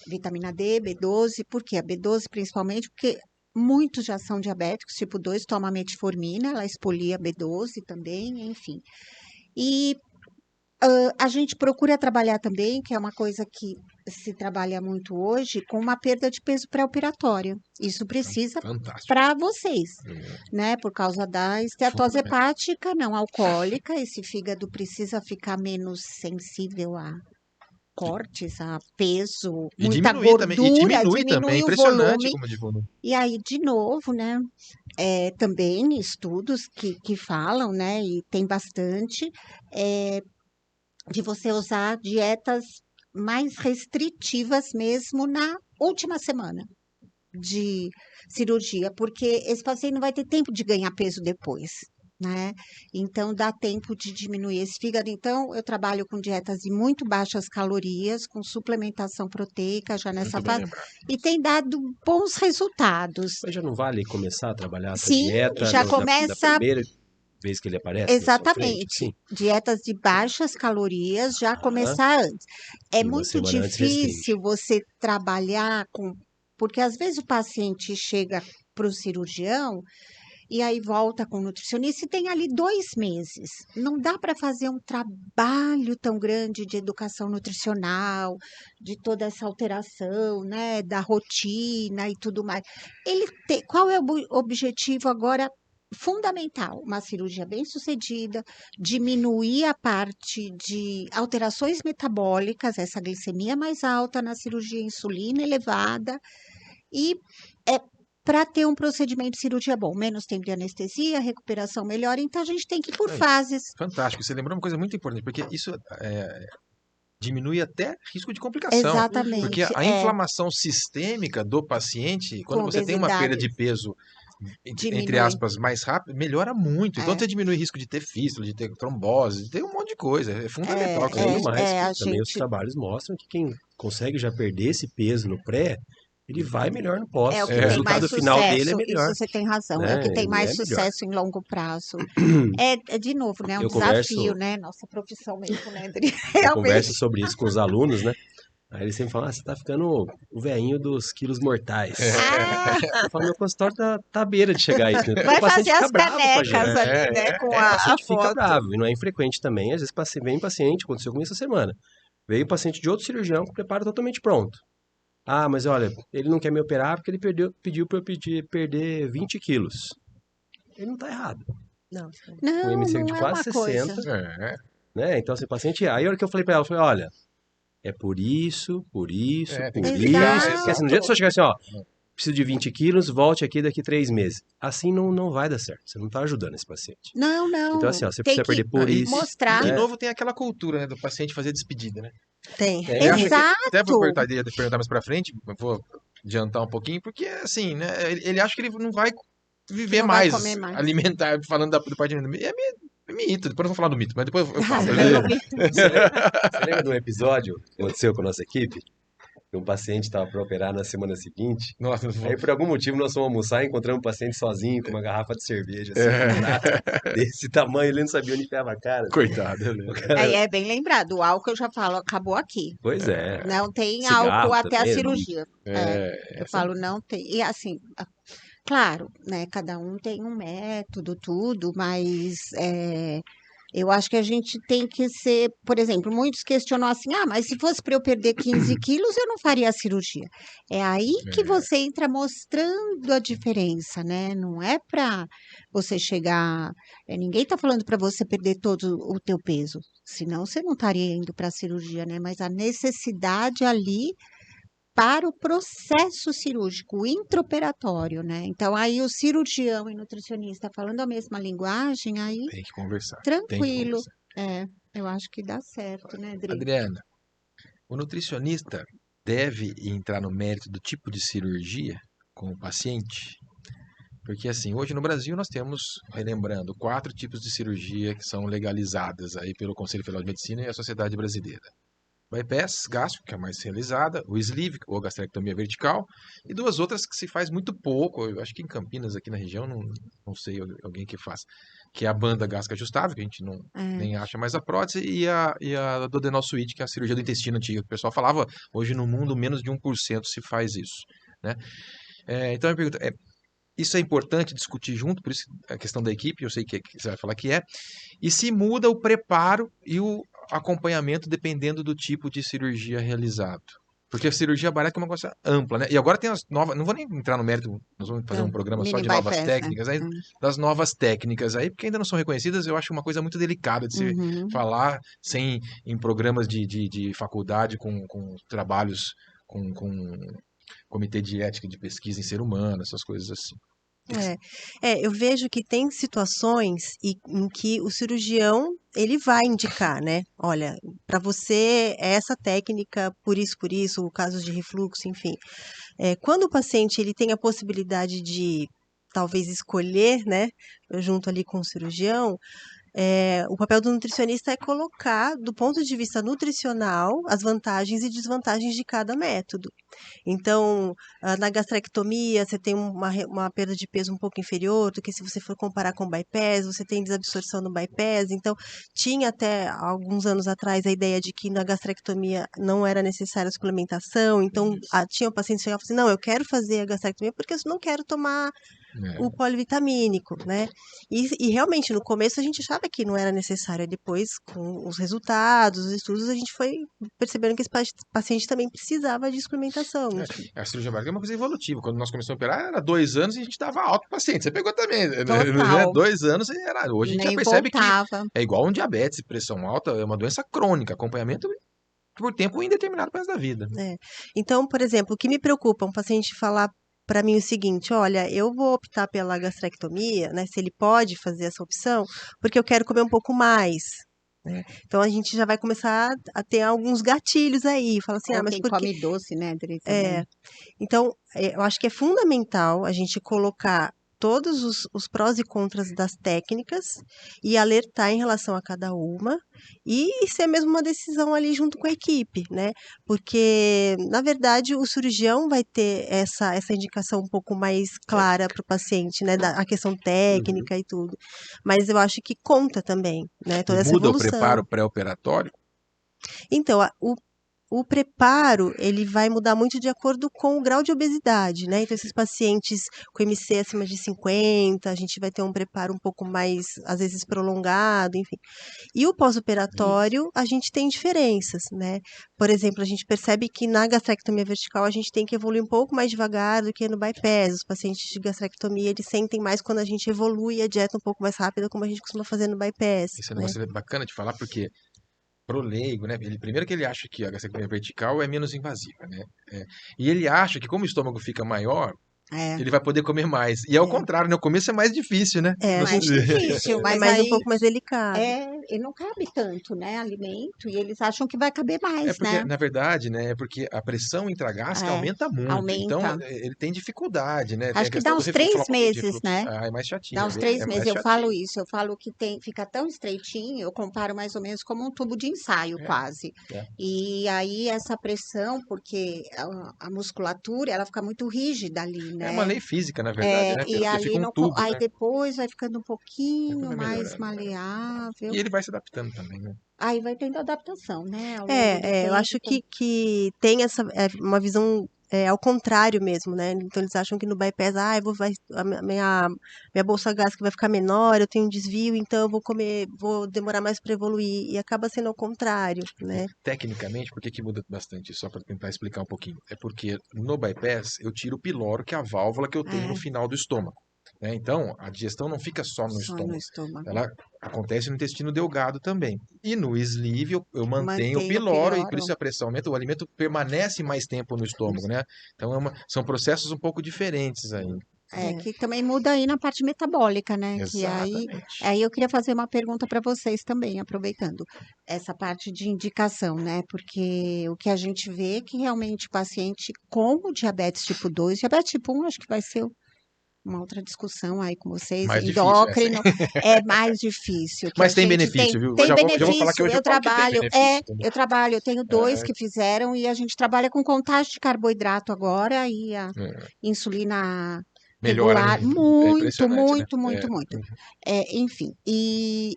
Speaker 3: vitamina D, B12, por quê? A B12 principalmente porque muitos já são diabéticos, tipo 2, toma metformina, ela expolia B12 também, enfim. E a gente procura trabalhar também, que é uma coisa que se trabalha muito hoje, com uma perda de peso pré-operatória. Isso precisa
Speaker 1: Fantástico.
Speaker 3: para vocês, né? Por causa da esteatose hepática não alcoólica, esse fígado precisa ficar menos sensível a cortes, a peso,
Speaker 1: E
Speaker 3: muita
Speaker 1: diminuir também. E
Speaker 3: gordura,
Speaker 1: diminui também. É
Speaker 3: diminui o
Speaker 1: impressionante
Speaker 3: volume.
Speaker 1: como diminui.
Speaker 3: E aí, de novo, né? Também estudos que falam, né? E tem bastante, de você usar dietas mais restritivas mesmo na última semana de cirurgia, porque esse paciente não vai ter tempo de ganhar peso depois, né? Então, dá tempo de diminuir esse fígado. Então, eu trabalho com dietas de muito baixas calorias, com suplementação proteica já nessa
Speaker 1: Muito bem
Speaker 3: fase,
Speaker 1: lembrado.
Speaker 3: e tem dado bons resultados.
Speaker 4: Mas já não vale começar a trabalhar essa
Speaker 3: Sim,
Speaker 4: dieta
Speaker 3: já
Speaker 4: da
Speaker 3: começa
Speaker 4: primeira... vez que ele aparece na sua frente?
Speaker 3: Exatamente.
Speaker 4: Sim.
Speaker 3: Dietas de baixas calorias já
Speaker 4: Aham.
Speaker 3: começar antes. É
Speaker 4: E uma
Speaker 3: muito
Speaker 4: semana antes
Speaker 3: difícil
Speaker 4: restringe.
Speaker 3: você trabalhar com. Porque às vezes o paciente chega para o cirurgião e aí volta com o nutricionista e tem ali 2 meses. Não dá para fazer um trabalho tão grande de educação nutricional, de toda essa alteração, né, da rotina e tudo mais. Qual é o objetivo agora fundamental? Uma cirurgia bem-sucedida, diminuir a parte de alterações metabólicas, essa glicemia mais alta na cirurgia, insulina elevada, e para ter um procedimento de cirurgia bom, menos tempo de anestesia, recuperação melhor, então a gente tem que ir por
Speaker 1: Aí,
Speaker 3: fases.
Speaker 1: fantástico. Você lembrou uma coisa muito importante, porque isso diminui até risco de complicação. Porque
Speaker 3: Exatamente,
Speaker 1: a inflamação sistêmica do paciente, quando
Speaker 3: com
Speaker 1: você tem uma perda
Speaker 3: obesidade,
Speaker 1: de peso, entre
Speaker 3: diminui.
Speaker 1: aspas, mais rápido, melhora muito. Então
Speaker 3: É,
Speaker 1: você diminui risco de ter fístula, de ter trombose, de ter um monte de coisa. É fundamental aquilo
Speaker 4: Além
Speaker 1: ali.
Speaker 4: do mais,
Speaker 3: a
Speaker 4: que também os
Speaker 3: gente
Speaker 4: trabalhos mostram que quem consegue já perder esse peso no pré, ele vai melhor no
Speaker 3: é
Speaker 4: pós.
Speaker 3: o
Speaker 4: O
Speaker 3: que tem mais
Speaker 4: resultado final dele é
Speaker 3: sucesso, isso
Speaker 4: melhor,
Speaker 3: você tem razão, é o
Speaker 4: né?
Speaker 3: que tem
Speaker 4: Ele
Speaker 3: mais
Speaker 4: é melhor.
Speaker 3: sucesso em longo prazo. De novo, né, um
Speaker 4: Eu
Speaker 3: desafio,
Speaker 4: converso,
Speaker 3: né, nossa profissão mesmo, né, Adri?
Speaker 4: eu converso
Speaker 3: Realmente.
Speaker 4: sobre isso com os alunos, né? Aí eles sempre falam, você tá ficando o velhinho dos quilos mortais.
Speaker 3: Ah,
Speaker 4: Eu falo, meu consultório tá à beira de chegar aí, né? Porque o
Speaker 3: vai
Speaker 4: paciente
Speaker 3: fazer
Speaker 4: fica
Speaker 3: as
Speaker 4: bravo com a
Speaker 3: canecas
Speaker 4: gente.
Speaker 3: ali, né, com
Speaker 4: O
Speaker 3: a
Speaker 4: paciente fica
Speaker 3: foto.
Speaker 4: bravo, e não é infrequente também. Às vezes vem paciente, aconteceu comigo essa semana. Veio paciente de outro cirurgião com preparo totalmente pronto. Ah, mas olha, ele não quer me operar porque ele pediu para eu perder 20 quilos. Ele não tá errado.
Speaker 2: Não.
Speaker 4: Com
Speaker 3: Não,
Speaker 4: MC
Speaker 3: não
Speaker 4: de
Speaker 3: é
Speaker 4: quase
Speaker 3: uma coisa.
Speaker 4: 60,
Speaker 1: É,
Speaker 4: né? Então, assim, paciente. Aí a hora que eu falei pra ela, eu falei, olha, é por isso, por isso,
Speaker 1: tem que
Speaker 4: por
Speaker 1: explicar,
Speaker 4: isso. Porque assim, não adianta
Speaker 3: Exato.
Speaker 4: só chegar assim, ó, preciso de 20 quilos, volte aqui daqui 3 meses. Assim não vai dar certo. Você não tá ajudando esse paciente.
Speaker 3: Não,
Speaker 4: Então, assim,
Speaker 3: não.
Speaker 4: ó, você
Speaker 3: Tem
Speaker 4: precisa
Speaker 3: que
Speaker 4: perder por
Speaker 1: E,
Speaker 4: isso,
Speaker 3: mostrar.
Speaker 1: de
Speaker 4: né?
Speaker 1: novo tem aquela cultura, né, do paciente fazer despedida, né?
Speaker 2: Tem.
Speaker 1: Ele acha que, até vou
Speaker 3: Exato.
Speaker 1: perguntar mais pra frente, eu vou adiantar um pouquinho, porque assim, né, ele acha que ele não vai
Speaker 3: Que
Speaker 1: viver
Speaker 3: não vai
Speaker 1: mais
Speaker 3: comer mais.
Speaker 1: alimentar, falando do parte de é mito, depois eu vou falar do mito, mas depois eu falo.
Speaker 3: Não,
Speaker 4: Você lembra de um episódio que aconteceu com a nossa equipe? Que um paciente estava para operar na semana seguinte.
Speaker 1: Nossa,
Speaker 4: Aí, por algum motivo, nós fomos almoçar e encontramos um paciente sozinho, com uma garrafa de cerveja, assim, com um prato desse tamanho. Ele não sabia onde enfiava a cara.
Speaker 1: coitado, eu
Speaker 4: O
Speaker 1: lembro.
Speaker 4: cara...
Speaker 3: é bem lembrado. O álcool eu já falo, acabou aqui.
Speaker 4: Pois é.
Speaker 3: Não tem
Speaker 4: Cigarro
Speaker 3: álcool até a
Speaker 4: também,
Speaker 3: cirurgia. Eu
Speaker 1: Essa-
Speaker 3: falo, não tem. E assim, claro, né? Cada um tem um método, tudo, mas eu acho que a gente tem que ser, por exemplo, muitos questionam assim, mas se fosse para eu perder 15 quilos, eu não faria a cirurgia. É aí que você entra mostrando a diferença, né? Não é para você chegar. Ninguém está falando para você perder todo o teu peso, senão você não estaria indo para a cirurgia, né? Mas a necessidade ali para o processo cirúrgico, o intraoperatório, né? Então, aí o cirurgião e nutricionista falando a mesma linguagem, aí
Speaker 1: tem que conversar, tem que
Speaker 3: tranquilo.
Speaker 1: conversar.
Speaker 3: Eu acho que dá certo, né, Adri?
Speaker 1: Adriana, o nutricionista deve entrar no mérito do tipo de cirurgia com o paciente? Porque assim, hoje no Brasil nós temos, relembrando, 4 tipos de cirurgia que são legalizadas aí pelo Conselho Federal de Medicina e a Sociedade Brasileira. Bypass gástrico, que é a mais realizada, o sleeve, ou gastrectomia vertical, e 2 outras que se faz muito pouco, eu acho que em Campinas, aqui na região, não sei alguém que faz, que é a banda gástrica ajustável, que a gente não
Speaker 3: É.
Speaker 1: nem acha mais a prótese, e a duodenal suíte, que é a cirurgia do intestino antiga, que o pessoal falava, hoje no mundo menos de 1% se faz isso, né? Então eu pergunto, isso é importante discutir junto, por isso a questão da equipe, eu sei que você vai falar que é, e se muda o preparo e o acompanhamento dependendo do tipo de cirurgia realizado. Porque a cirurgia bariátrica é uma coisa ampla, né? E agora tem as novas, não vou nem entrar no mérito, nós vamos fazer um programa só
Speaker 3: Mini
Speaker 1: de novas
Speaker 3: bypass, né?
Speaker 1: técnicas, aí, das novas técnicas aí, porque ainda não são reconhecidas, eu acho uma coisa muito delicada de se
Speaker 3: Uhum.
Speaker 1: falar em programas de faculdade com trabalhos com comitê de ética de pesquisa em ser humano, essas coisas assim.
Speaker 2: Eu vejo que tem situações em que o cirurgião ele vai indicar, né? Olha, para você essa técnica, por isso, casos de refluxo, enfim. Quando o paciente ele tem a possibilidade de talvez escolher, né, junto ali com o cirurgião, o papel do nutricionista é colocar, do ponto de vista nutricional, as vantagens e desvantagens de cada método. Então, na gastrectomia, você tem uma perda de peso um pouco inferior do que se você for comparar com o bypass, você tem desabsorção no bypass. Então, tinha até alguns anos atrás a ideia de que na gastrectomia não era necessária suplementação. Então, tinha pacientes que chegavam e falavam assim, não, eu quero fazer a gastrectomia porque eu não quero tomar o polivitamínico, né? E realmente, no começo a gente achava que não era necessário. Depois, com os resultados, os estudos, a gente foi percebendo que esse paciente também precisava de suplementação.
Speaker 1: A cirurgia bariátrica é uma coisa evolutiva. Quando nós começamos a operar, era 2 anos e a gente dava alta pro paciente. Você pegou também, né?
Speaker 3: Total.
Speaker 1: 2 anos e era. Hoje a gente já
Speaker 3: Nem
Speaker 1: percebe
Speaker 3: voltava.
Speaker 1: que é igual um diabetes, pressão alta, é uma doença crônica, acompanhamento por tempo indeterminado para o resto da vida.
Speaker 2: Então, por exemplo, o que me preocupa um paciente falar para mim o seguinte, olha, eu vou optar pela gastrectomia, né, se ele pode fazer essa opção, porque eu quero comer um pouco mais, né? Então a gente já vai começar a ter alguns gatilhos aí, fala assim,
Speaker 3: Ou
Speaker 2: mas
Speaker 3: quem
Speaker 2: por que...
Speaker 3: come doce, né, Adri,
Speaker 2: É,
Speaker 3: também.
Speaker 2: então, eu acho que é fundamental a gente colocar todos os prós e contras das técnicas e alertar em relação a cada uma e ser mesmo uma decisão ali junto com a equipe, né? Porque, na verdade, o cirurgião vai ter essa indicação um pouco mais clara para o paciente, né? A questão técnica e tudo. Mas eu acho que conta também, né?
Speaker 1: E
Speaker 2: Toda essa
Speaker 1: muda o
Speaker 2: evolução.
Speaker 1: preparo pré-operatório?
Speaker 2: Então, o preparo, ele vai mudar muito de acordo com o grau de obesidade, né? Então, esses pacientes com IMC acima de 50, a gente vai ter um preparo um pouco mais, às vezes, prolongado, enfim. E o pós-operatório, a gente tem diferenças, né? Por exemplo, a gente percebe que na gastrectomia vertical, a gente tem que evoluir um pouco mais devagar do que no bypass. Os pacientes de gastrectomia, eles sentem mais quando a gente evolui a dieta um pouco mais rápida, como a gente costuma fazer no bypass,
Speaker 1: Esse é um
Speaker 2: né?
Speaker 1: negócio bacana de falar, porque pro leigo, né? Primeiro que ele acha que a gastrectomia vertical é menos invasiva, né? E ele acha que como o estômago fica maior,
Speaker 3: É.
Speaker 1: ele vai poder comer mais. E é o contrário, né? O começo é mais difícil, né?
Speaker 2: É,
Speaker 3: Mais difícil,
Speaker 2: é
Speaker 3: mas
Speaker 2: mais um
Speaker 3: aí
Speaker 2: pouco mais delicado.
Speaker 3: e não cabe tanto, né, alimento, e eles acham que vai caber mais,
Speaker 1: Porque,
Speaker 3: né?
Speaker 1: na verdade, né? É porque a pressão intragástrica
Speaker 3: É,
Speaker 1: aumenta muito. Então,
Speaker 3: aumenta.
Speaker 1: ele tem dificuldade, né? Tem
Speaker 3: Acho
Speaker 1: a
Speaker 3: que
Speaker 1: questão
Speaker 3: dá
Speaker 1: do
Speaker 3: uns
Speaker 1: refluxo. Vou
Speaker 3: 3
Speaker 1: falar um pouquinho de
Speaker 3: meses,
Speaker 1: refluxo.
Speaker 3: né?
Speaker 1: É mais chatinho.
Speaker 3: Dá uns 3
Speaker 1: É
Speaker 3: meses.
Speaker 1: mais
Speaker 3: Eu falo
Speaker 1: chatinho.
Speaker 3: isso, eu falo que fica tão estreitinho, eu comparo mais ou menos como um tubo de ensaio,
Speaker 1: É,
Speaker 3: quase.
Speaker 1: é.
Speaker 3: E aí essa pressão, porque a musculatura, ela fica muito rígida ali,
Speaker 1: É uma
Speaker 3: né?
Speaker 1: lei física, na verdade, né?
Speaker 3: E
Speaker 1: Porque fica
Speaker 3: ali
Speaker 1: um
Speaker 3: não,
Speaker 1: tubo,
Speaker 3: aí
Speaker 1: né?
Speaker 3: depois vai ficando um
Speaker 1: Depois
Speaker 3: pouquinho
Speaker 1: vai
Speaker 3: mais
Speaker 1: melhorando.
Speaker 3: maleável.
Speaker 1: E ele vai se adaptando também, né?
Speaker 3: Aí vai tendo adaptação, né? Ao longo do
Speaker 2: Eu acho
Speaker 3: tempo.
Speaker 2: que tem uma visão ao contrário mesmo, né? Então eles acham que no bypass, minha bolsa gástrica vai ficar menor, eu tenho um desvio, então eu vou demorar mais para evoluir. E acaba sendo ao contrário, né?
Speaker 1: Tecnicamente, por que que muda bastante? Só para tentar explicar um pouquinho. É porque no bypass eu tiro o piloro, que é a válvula que eu tenho no
Speaker 3: É,
Speaker 1: final do estômago, né? Então, a digestão não fica só no
Speaker 3: só no
Speaker 1: estômago.
Speaker 3: estômago.
Speaker 1: Ela acontece no intestino delgado também. E no sleeve eu mantenho o
Speaker 3: Mantém o
Speaker 1: piloro e por
Speaker 3: piloro.
Speaker 1: isso a pressão aumenta, o alimento permanece mais tempo no estômago, né? Então são processos um pouco diferentes aí.
Speaker 3: É,
Speaker 2: É.
Speaker 3: que também muda aí na parte metabólica, né? Que
Speaker 1: Exatamente.
Speaker 3: aí eu queria fazer uma pergunta para vocês também, aproveitando essa parte de indicação, né? Porque o que a gente vê é que realmente o paciente com o diabetes tipo 1, acho que vai ser uma outra discussão aí com vocês,
Speaker 1: Mais difícil, essa aí.
Speaker 3: endócrino, é mais difícil, que a
Speaker 1: Mas tem
Speaker 3: gente
Speaker 1: benefício, viu?
Speaker 3: tem
Speaker 1: Já vou falar que
Speaker 3: benefício,
Speaker 1: hoje eu falo que tem benefício também.
Speaker 3: eu tenho 2 que fizeram e a gente trabalha com contagem de carboidrato agora e a
Speaker 1: É,
Speaker 3: insulina
Speaker 1: melhora, né?
Speaker 3: regular,
Speaker 1: É
Speaker 3: muito,
Speaker 1: impressionante, né?
Speaker 3: muito, muito, muito. Enfim, e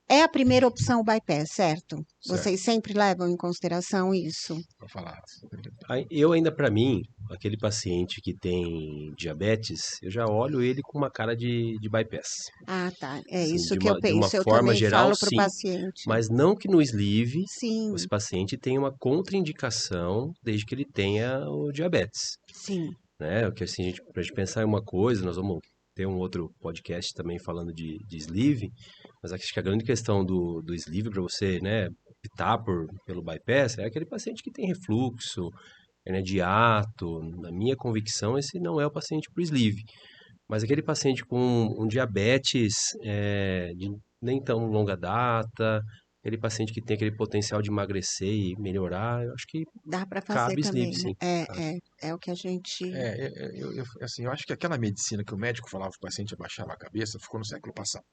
Speaker 3: é a primeira opção o bypass, certo?
Speaker 1: Certo,
Speaker 3: Vocês sempre levam em consideração isso?
Speaker 1: vou falar.
Speaker 4: Eu ainda, para mim, aquele paciente que tem diabetes, eu já olho ele com uma cara de bypass.
Speaker 3: Ah, tá. É
Speaker 4: Assim,
Speaker 3: isso que eu
Speaker 4: de uma
Speaker 3: penso. Eu
Speaker 4: forma
Speaker 3: também
Speaker 4: geral,
Speaker 3: falo para o
Speaker 4: sim.
Speaker 3: paciente.
Speaker 4: Mas não que no sleeve esse
Speaker 3: Sim,
Speaker 4: paciente tenha uma contraindicação desde que ele tenha o diabetes,
Speaker 3: sim.
Speaker 4: né? O que assim, pra gente pensar em uma coisa, nós vamos ter um outro podcast também falando de sleeve, mas acho que a grande questão do sleeve para você, né, optar pelo bypass é aquele paciente que tem refluxo, né, de ato. Na minha convicção, esse não é o paciente para o sleeve. Mas aquele paciente com um diabetes de nem tão longa data, aquele paciente que tem aquele potencial de emagrecer e melhorar, eu acho que
Speaker 3: Dá para fazer
Speaker 4: cabe sleeve,
Speaker 3: também, né?
Speaker 4: sim. Cabe.
Speaker 3: É o que a gente.
Speaker 1: Assim, eu acho que aquela medicina que o médico falava para o paciente abaixava a cabeça ficou no século passado.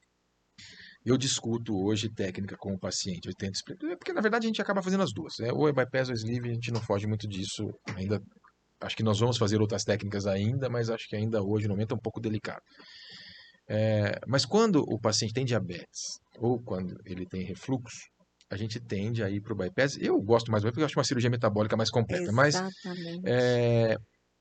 Speaker 1: eu discuto hoje técnica com o paciente. Eu tento explicar, porque na verdade a gente acaba fazendo as duas, né? Ou é bypass ou sleeve, a gente não foge muito disso ainda. Acho que nós vamos fazer outras técnicas ainda, mas acho que ainda hoje no momento é um pouco delicado. Mas quando o paciente tem diabetes ou quando ele tem refluxo, a gente tende a ir para o bypass. Eu gosto mais do bypass porque eu acho uma cirurgia metabólica mais completa. Mas
Speaker 3: Exatamente.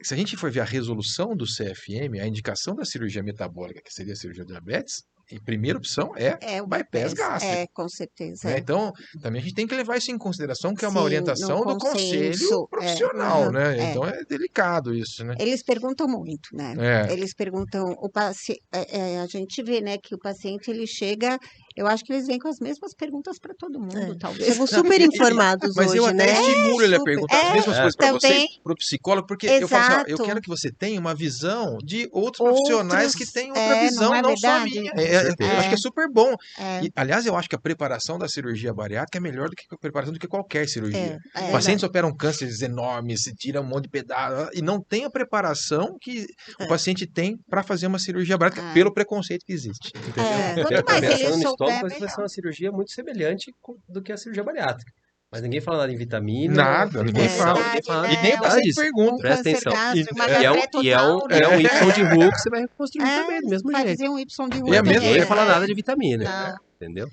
Speaker 1: se a gente for ver a resolução do CFM, a indicação da cirurgia metabólica, que seria a cirurgia de diabetes, a primeira opção é
Speaker 3: O
Speaker 1: bypass gástrico.
Speaker 3: com certeza.
Speaker 1: Né? Então, também a gente tem que levar isso em consideração, que é uma
Speaker 3: Sim,
Speaker 1: orientação
Speaker 3: no
Speaker 1: do conselho
Speaker 3: consenso,
Speaker 1: profissional, né?
Speaker 3: é.
Speaker 1: Então é delicado isso, né?
Speaker 3: Eles perguntam muito, né?
Speaker 1: É.
Speaker 3: Eles perguntam, a gente vê, né, que o paciente ele chega, eu acho que eles vêm com as mesmas perguntas para todo mundo, talvez.
Speaker 2: Chegam super informados
Speaker 1: Mas eu
Speaker 2: hoje,
Speaker 1: até
Speaker 2: né?
Speaker 1: estimulo ele a
Speaker 2: Super.
Speaker 1: perguntar as mesmas coisas para você,
Speaker 3: também.
Speaker 1: para o psicólogo, porque eu falo assim, ó, eu
Speaker 3: Exato.
Speaker 1: quero que você tenha uma visão de outros profissionais que têm outra visão,
Speaker 3: não é
Speaker 1: não só a
Speaker 3: verdade?
Speaker 1: minha.
Speaker 4: certeza.
Speaker 1: Eu acho que é super bom.
Speaker 3: É.
Speaker 1: E, aliás, eu acho que a preparação da cirurgia bariátrica é melhor do que a preparação do que qualquer cirurgia.
Speaker 3: É
Speaker 1: Pacientes operam cânceres enormes, se tiram um monte de pedaço e não tem a preparação que o paciente tem para fazer uma cirurgia bariátrica pelo preconceito que existe. Entendeu?
Speaker 3: Quanto mais ele
Speaker 4: Pensando no
Speaker 3: souber,
Speaker 4: estômago, vai ser
Speaker 3: melhor.
Speaker 4: uma cirurgia muito semelhante do que a cirurgia bariátrica. Mas ninguém fala nada em vitamina.
Speaker 1: Nada, ninguém fala.
Speaker 4: Ninguém fala
Speaker 1: E nem o
Speaker 4: nada
Speaker 1: paciente
Speaker 4: disso.
Speaker 1: pergunta.
Speaker 4: Presta
Speaker 3: câncer
Speaker 4: atenção.
Speaker 3: gástrico, uma
Speaker 4: E é um
Speaker 3: total,
Speaker 4: Y de Hulk que você vai reconstruir
Speaker 3: É,
Speaker 4: também, do mesmo
Speaker 3: vai
Speaker 4: jeito.
Speaker 3: fazer um Y de
Speaker 1: E
Speaker 3: Hulk
Speaker 1: é mesmo,
Speaker 3: também.
Speaker 4: Ninguém fala nada de vitamina.
Speaker 3: Não.
Speaker 4: Entendeu?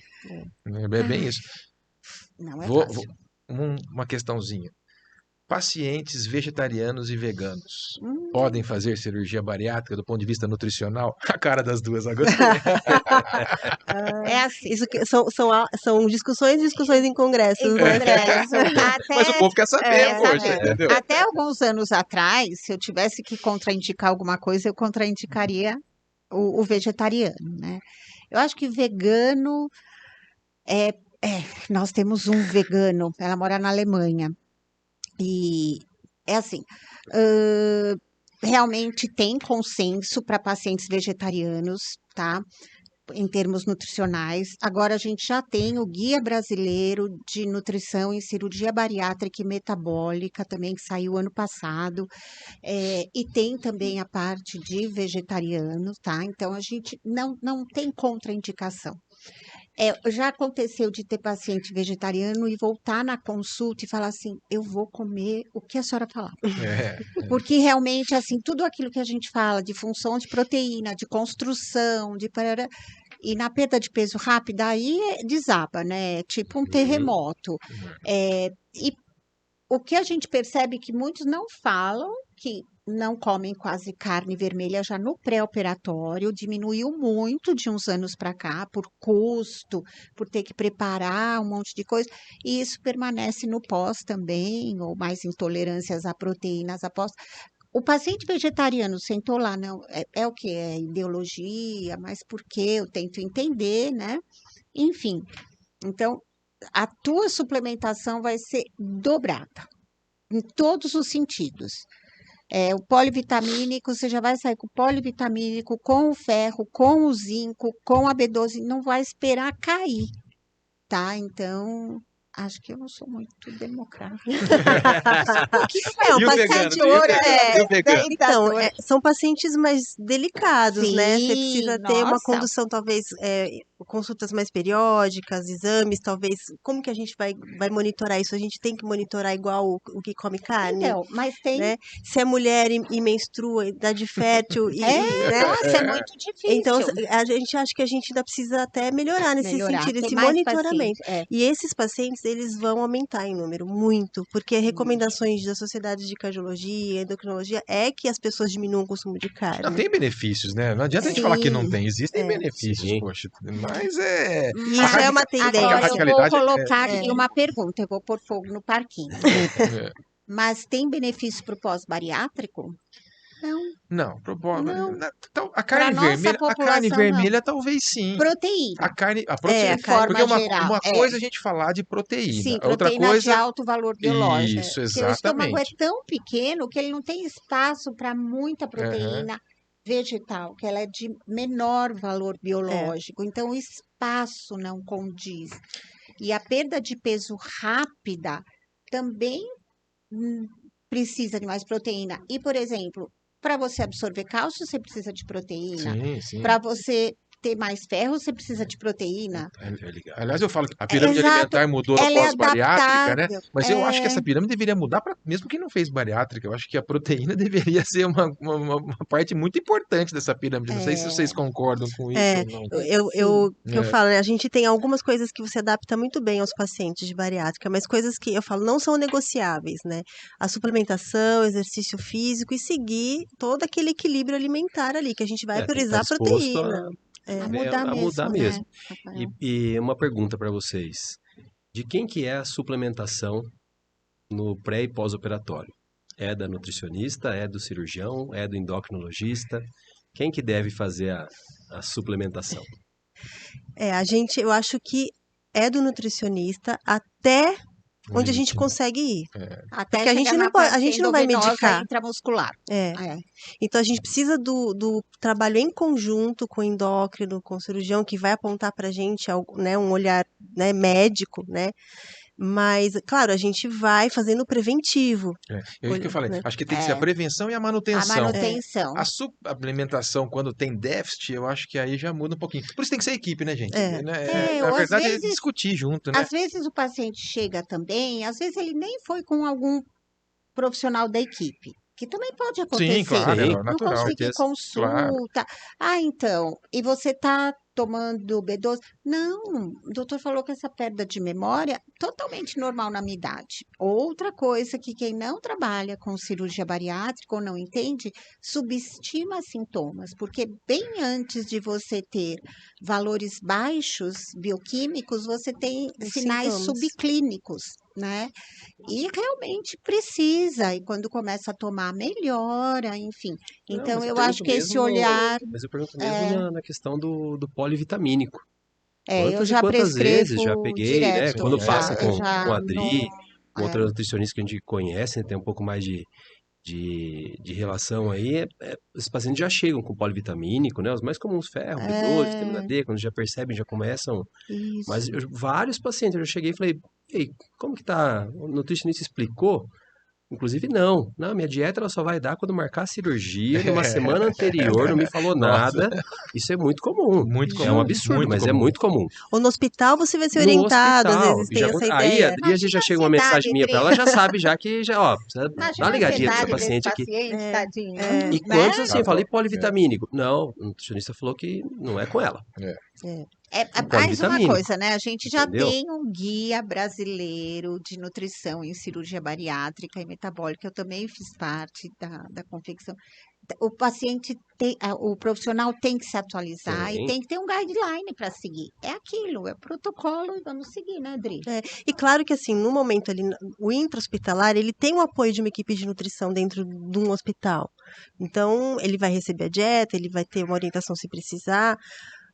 Speaker 1: É bem isso.
Speaker 3: Não é
Speaker 1: Vou-
Speaker 3: fácil.
Speaker 1: uma questãozinha. Pacientes vegetarianos e veganos podem fazer cirurgia bariátrica do ponto de vista nutricional? A cara das duas, agora.
Speaker 3: É assim.
Speaker 2: Isso são discussões em congressos,
Speaker 3: Em
Speaker 2: né?
Speaker 3: congresso.
Speaker 1: Mas o povo quer saber, poxa,
Speaker 3: saber.
Speaker 1: entendeu?
Speaker 3: Até alguns anos atrás, se eu tivesse que contraindicar alguma coisa, eu contraindicaria o vegetariano, né? Eu acho que vegano nós temos um vegano, ela mora na Alemanha. E é assim, realmente tem consenso para pacientes vegetarianos, tá? Em termos nutricionais. Agora a gente já tem o Guia Brasileiro de Nutrição em Cirurgia Bariátrica e Metabólica, também que saiu ano passado, e tem também a parte de vegetarianos, tá? Então a gente não tem contraindicação. Já aconteceu de ter paciente vegetariano e voltar na consulta e falar assim, eu vou comer o que a senhora falar. Porque realmente, assim, tudo aquilo que a gente fala de função de proteína, de construção, e na perda de peso rápida, aí desaba, né? É tipo um terremoto. E o que a gente percebe que muitos não falam, que não comem quase carne vermelha já no pré-operatório, diminuiu muito de uns anos para cá, por custo, por ter que preparar um monte de coisa, e isso permanece no pós também, ou mais intolerâncias a proteínas após. O paciente vegetariano sentou lá, não, é o que? É ideologia, mas por quê? Eu tento entender, né? Enfim, então, a tua suplementação vai ser dobrada, em todos os sentidos. O polivitamínico, você já vai sair com o polivitamínico, com o ferro, com o zinco, com a B12, não vai esperar cair, tá? Então, acho que eu não sou muito democrática. Porque
Speaker 2: o
Speaker 1: E o
Speaker 2: paciente
Speaker 1: vegano?
Speaker 2: ouro
Speaker 1: E o vegano?
Speaker 2: Então, são pacientes mais delicados, né? Você
Speaker 3: Sim,
Speaker 2: precisa ter uma
Speaker 3: nossa.
Speaker 2: condução, talvez, consultas mais periódicas, exames, talvez. Como que a gente vai monitorar isso? A gente tem que monitorar igual o que come carne,
Speaker 3: Então, mas tem.
Speaker 2: né? Se é mulher e menstrua, idade fértil, né?
Speaker 3: Nossa, é muito difícil.
Speaker 2: Então, a gente acha que a gente ainda precisa até melhorar nesse sentido,
Speaker 3: Tem
Speaker 2: esse
Speaker 3: mais
Speaker 2: monitoramento.
Speaker 3: paciente,
Speaker 2: E esses pacientes, eles vão aumentar em número, muito, porque recomendações da Sociedade de Cardiologia, Endocrinologia, é que as pessoas diminuam o consumo de carne.
Speaker 1: Não, tem benefícios, né? Não adianta a gente falar que não tem. Existem benefícios,
Speaker 4: Sim.
Speaker 1: poxa. Mas
Speaker 2: E já é uma tendência.
Speaker 3: Agora eu vou
Speaker 1: radicalidade
Speaker 3: colocar aqui uma pergunta, eu vou pôr fogo no parquinho.
Speaker 1: É.
Speaker 3: Mas tem benefício para o pós-bariátrico? Não.
Speaker 1: Não,
Speaker 3: Não.
Speaker 1: a carne
Speaker 3: nossa
Speaker 1: vermelha, a
Speaker 3: população,
Speaker 1: carne
Speaker 3: não.
Speaker 1: vermelha talvez sim.
Speaker 3: Proteína.
Speaker 1: A proteína,
Speaker 3: de forma
Speaker 1: porque
Speaker 3: geral,
Speaker 1: uma coisa é a gente falar de proteína,
Speaker 3: Sim,
Speaker 1: a outra
Speaker 3: proteína de
Speaker 1: coisa
Speaker 3: alto valor biológico.
Speaker 1: Isso,
Speaker 3: Porque o estômago é
Speaker 1: exatamente.
Speaker 3: tão pequeno que ele não tem espaço para muita proteína vegetal, que ela é de menor valor biológico. Então, o espaço não condiz. E a perda de peso rápida também precisa de mais proteína. E, por exemplo, para você absorver cálcio, você precisa de proteína.
Speaker 1: Sim, sim.
Speaker 3: Para você ter mais ferro, você precisa de proteína.
Speaker 1: Aliás, eu falo que a pirâmide
Speaker 3: Exato.
Speaker 1: alimentar mudou na
Speaker 3: Ela é
Speaker 1: pós-bariátrica, né?
Speaker 3: adaptável.
Speaker 1: Mas eu acho que essa pirâmide deveria mudar para mesmo quem não fez bariátrica. Eu acho que a proteína deveria ser uma parte muito importante dessa pirâmide. Não sei se vocês concordam com isso
Speaker 2: É,
Speaker 1: ou não.
Speaker 2: que eu
Speaker 1: É.
Speaker 2: falo, né, a gente tem algumas coisas que você adapta muito bem aos pacientes de bariátrica, mas coisas que eu falo não são negociáveis, né? A suplementação, exercício físico e seguir todo aquele equilíbrio alimentar ali, que a gente vai
Speaker 4: Tem que estar
Speaker 2: priorizar a
Speaker 4: disposto
Speaker 2: proteína.
Speaker 3: A
Speaker 4: ver,
Speaker 3: mudar
Speaker 4: a mudar
Speaker 3: mesmo,
Speaker 4: mesmo.
Speaker 3: né, Rafael?
Speaker 4: E uma pergunta para vocês. De quem que é a suplementação no pré e pós-operatório? É da nutricionista, é do cirurgião, é do endocrinologista? Quem que deve fazer a suplementação?
Speaker 2: Eu acho que é do nutricionista até onde a gente
Speaker 1: Limite, né?
Speaker 2: consegue ir.
Speaker 3: Até
Speaker 2: Porque a gente
Speaker 3: chegar
Speaker 2: não
Speaker 3: na
Speaker 2: pode, a
Speaker 3: parte
Speaker 2: gente não vai
Speaker 3: endovenosa
Speaker 2: medicar.
Speaker 3: intramuscular.
Speaker 2: É.
Speaker 3: É.
Speaker 2: Então a gente precisa do trabalho em conjunto com o endócrino, com o cirurgião, que vai apontar pra gente né, um olhar, né, médico, né? Mas, claro, a gente vai fazendo o preventivo.
Speaker 1: É isso que eu falei.
Speaker 2: Né?
Speaker 1: Acho que tem que ser a
Speaker 3: É.
Speaker 1: prevenção e a
Speaker 3: A
Speaker 1: manutenção.
Speaker 3: manutenção.
Speaker 1: A suplementação, quando tem déficit, eu acho que aí já muda um pouquinho. Por isso tem que ser equipe, né, gente?
Speaker 2: É.
Speaker 1: Na
Speaker 3: Ou às
Speaker 1: verdade, é
Speaker 3: vezes-
Speaker 1: discutir junto, né?
Speaker 3: Às vezes o paciente chega também, às vezes ele nem foi com algum profissional da equipe, que também pode acontecer.
Speaker 1: Sim, claro,
Speaker 4: Sim,
Speaker 1: é
Speaker 3: Não
Speaker 1: natural.
Speaker 3: conseguir
Speaker 4: certeza.
Speaker 3: consulta. Ah, então, e você está tomando B12? Não, o doutor falou que essa perda de memória é totalmente normal na minha idade. Outra coisa que quem não trabalha com cirurgia bariátrica ou não entende, subestima sintomas, porque bem antes de você ter valores baixos bioquímicos, você tem
Speaker 2: Os
Speaker 3: sinais
Speaker 2: sintomas.
Speaker 3: subclínicos, né? E realmente precisa, e quando começa a tomar, melhora, enfim.
Speaker 4: Não,
Speaker 3: Então,
Speaker 4: mas
Speaker 3: eu
Speaker 4: pergunto
Speaker 3: acho que esse
Speaker 4: mesmo
Speaker 3: olhar,
Speaker 4: Mas eu pergunto mesmo na questão do polivitamínico.
Speaker 3: eu
Speaker 4: Quantas e
Speaker 3: já
Speaker 4: quantas vezes já
Speaker 3: prescrevo
Speaker 4: peguei, né?
Speaker 3: direto,
Speaker 4: Quando
Speaker 1: Sim,
Speaker 4: passa
Speaker 3: eu já
Speaker 4: com a Adri,
Speaker 3: não,
Speaker 4: com outra nutricionista que a gente conhece, né, tem um pouco mais de relação aí, os pacientes já chegam com polivitamínico, né? Os mais comuns, ferro, B12, vitamina D, quando já percebem, já começam.
Speaker 3: isso.
Speaker 4: Mas vários pacientes, eu já cheguei e falei, ei, como que tá? O nutricionista explicou? Inclusive, não, minha dieta ela só vai dar quando marcar a cirurgia, numa semana anterior, não me falou
Speaker 1: Nossa.
Speaker 4: nada. Isso é muito comum.
Speaker 1: Muito
Speaker 4: É
Speaker 1: comum,
Speaker 4: um absurdo,
Speaker 1: muito
Speaker 4: mas é
Speaker 1: comum.
Speaker 4: muito comum.
Speaker 2: Ou no hospital você vai ser
Speaker 4: No
Speaker 2: orientado, às
Speaker 4: hospital,
Speaker 2: vezes tem essa
Speaker 4: aí a
Speaker 2: ideia.
Speaker 4: Adri, às vezes já
Speaker 3: Imagina a
Speaker 4: chega uma
Speaker 3: ansiedade,
Speaker 4: mensagem minha pra ela, já sabe, já que já, ó, precisa dar
Speaker 3: Imagina
Speaker 4: uma
Speaker 3: a
Speaker 4: ligadinha nessa
Speaker 3: ansiedade desse
Speaker 4: paciente aqui.
Speaker 3: paciente, tadinho.
Speaker 4: E
Speaker 3: né?
Speaker 4: quantos assim, eu falei
Speaker 1: Tá,
Speaker 4: polivitamínico? Não, o nutricionista falou que não é com ela.
Speaker 3: É mais uma
Speaker 4: polivitamínico,
Speaker 3: coisa, né? A gente já
Speaker 4: entendeu?
Speaker 3: tem um guia brasileiro de nutrição em cirurgia bariátrica e metabólica. Eu também fiz parte da confecção. O paciente o profissional tem que se atualizar e
Speaker 4: Tem.
Speaker 3: tem que ter um guideline para seguir. É aquilo, é protocolo e vamos seguir, né, Adri?
Speaker 2: E claro que assim, no momento ali, o intra-hospitalar, ele tem o apoio de uma equipe de nutrição dentro de um hospital. Então, ele vai receber a dieta, ele vai ter uma orientação se precisar,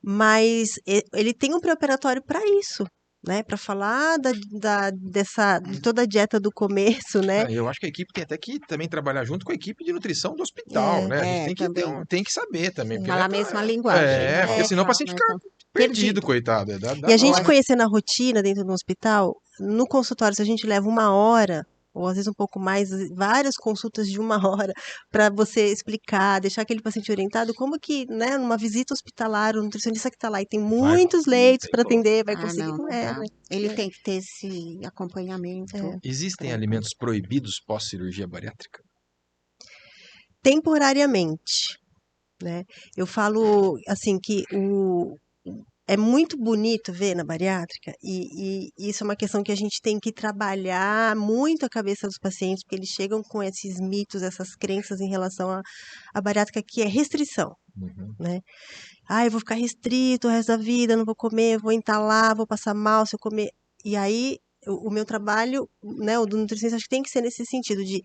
Speaker 2: mas ele tem um pré-operatório para isso, né? Para falar de toda a dieta do começo, né?
Speaker 1: Eu acho que a equipe tem até que também trabalhar junto com a equipe de nutrição do hospital, né? A gente tem que
Speaker 3: também.
Speaker 1: tem que saber também. porque
Speaker 3: Falar a
Speaker 1: não é
Speaker 3: mesma linguagem. né?
Speaker 1: porque senão o paciente fica perdido,
Speaker 3: perdido.
Speaker 1: coitado.
Speaker 2: E a gente
Speaker 1: Dó, né?
Speaker 2: conhecendo a rotina dentro do hospital, no consultório, se a gente leva 1 hora, ou às vezes um pouco mais, várias consultas de 1 hora, para você explicar, deixar aquele paciente orientado, como que, né, numa visita hospitalar, o nutricionista que está lá e tem muitos leitos para atender, vai conseguir.
Speaker 3: Não
Speaker 2: né?
Speaker 3: dá. Ele tem que ter esse acompanhamento.
Speaker 1: Existem alimentos proibidos pós-cirurgia bariátrica?
Speaker 2: Temporariamente, né? Eu falo assim que é muito bonito ver na bariátrica e isso é uma questão que a gente tem que trabalhar muito a cabeça dos pacientes, porque eles chegam com esses mitos, essas crenças em relação à bariátrica, que é restrição, né? Eu vou ficar restrito o resto da vida, não vou comer, vou entalar, vou passar mal se eu comer. E aí, o meu trabalho, né, o do nutricionista, acho que tem que ser nesse sentido de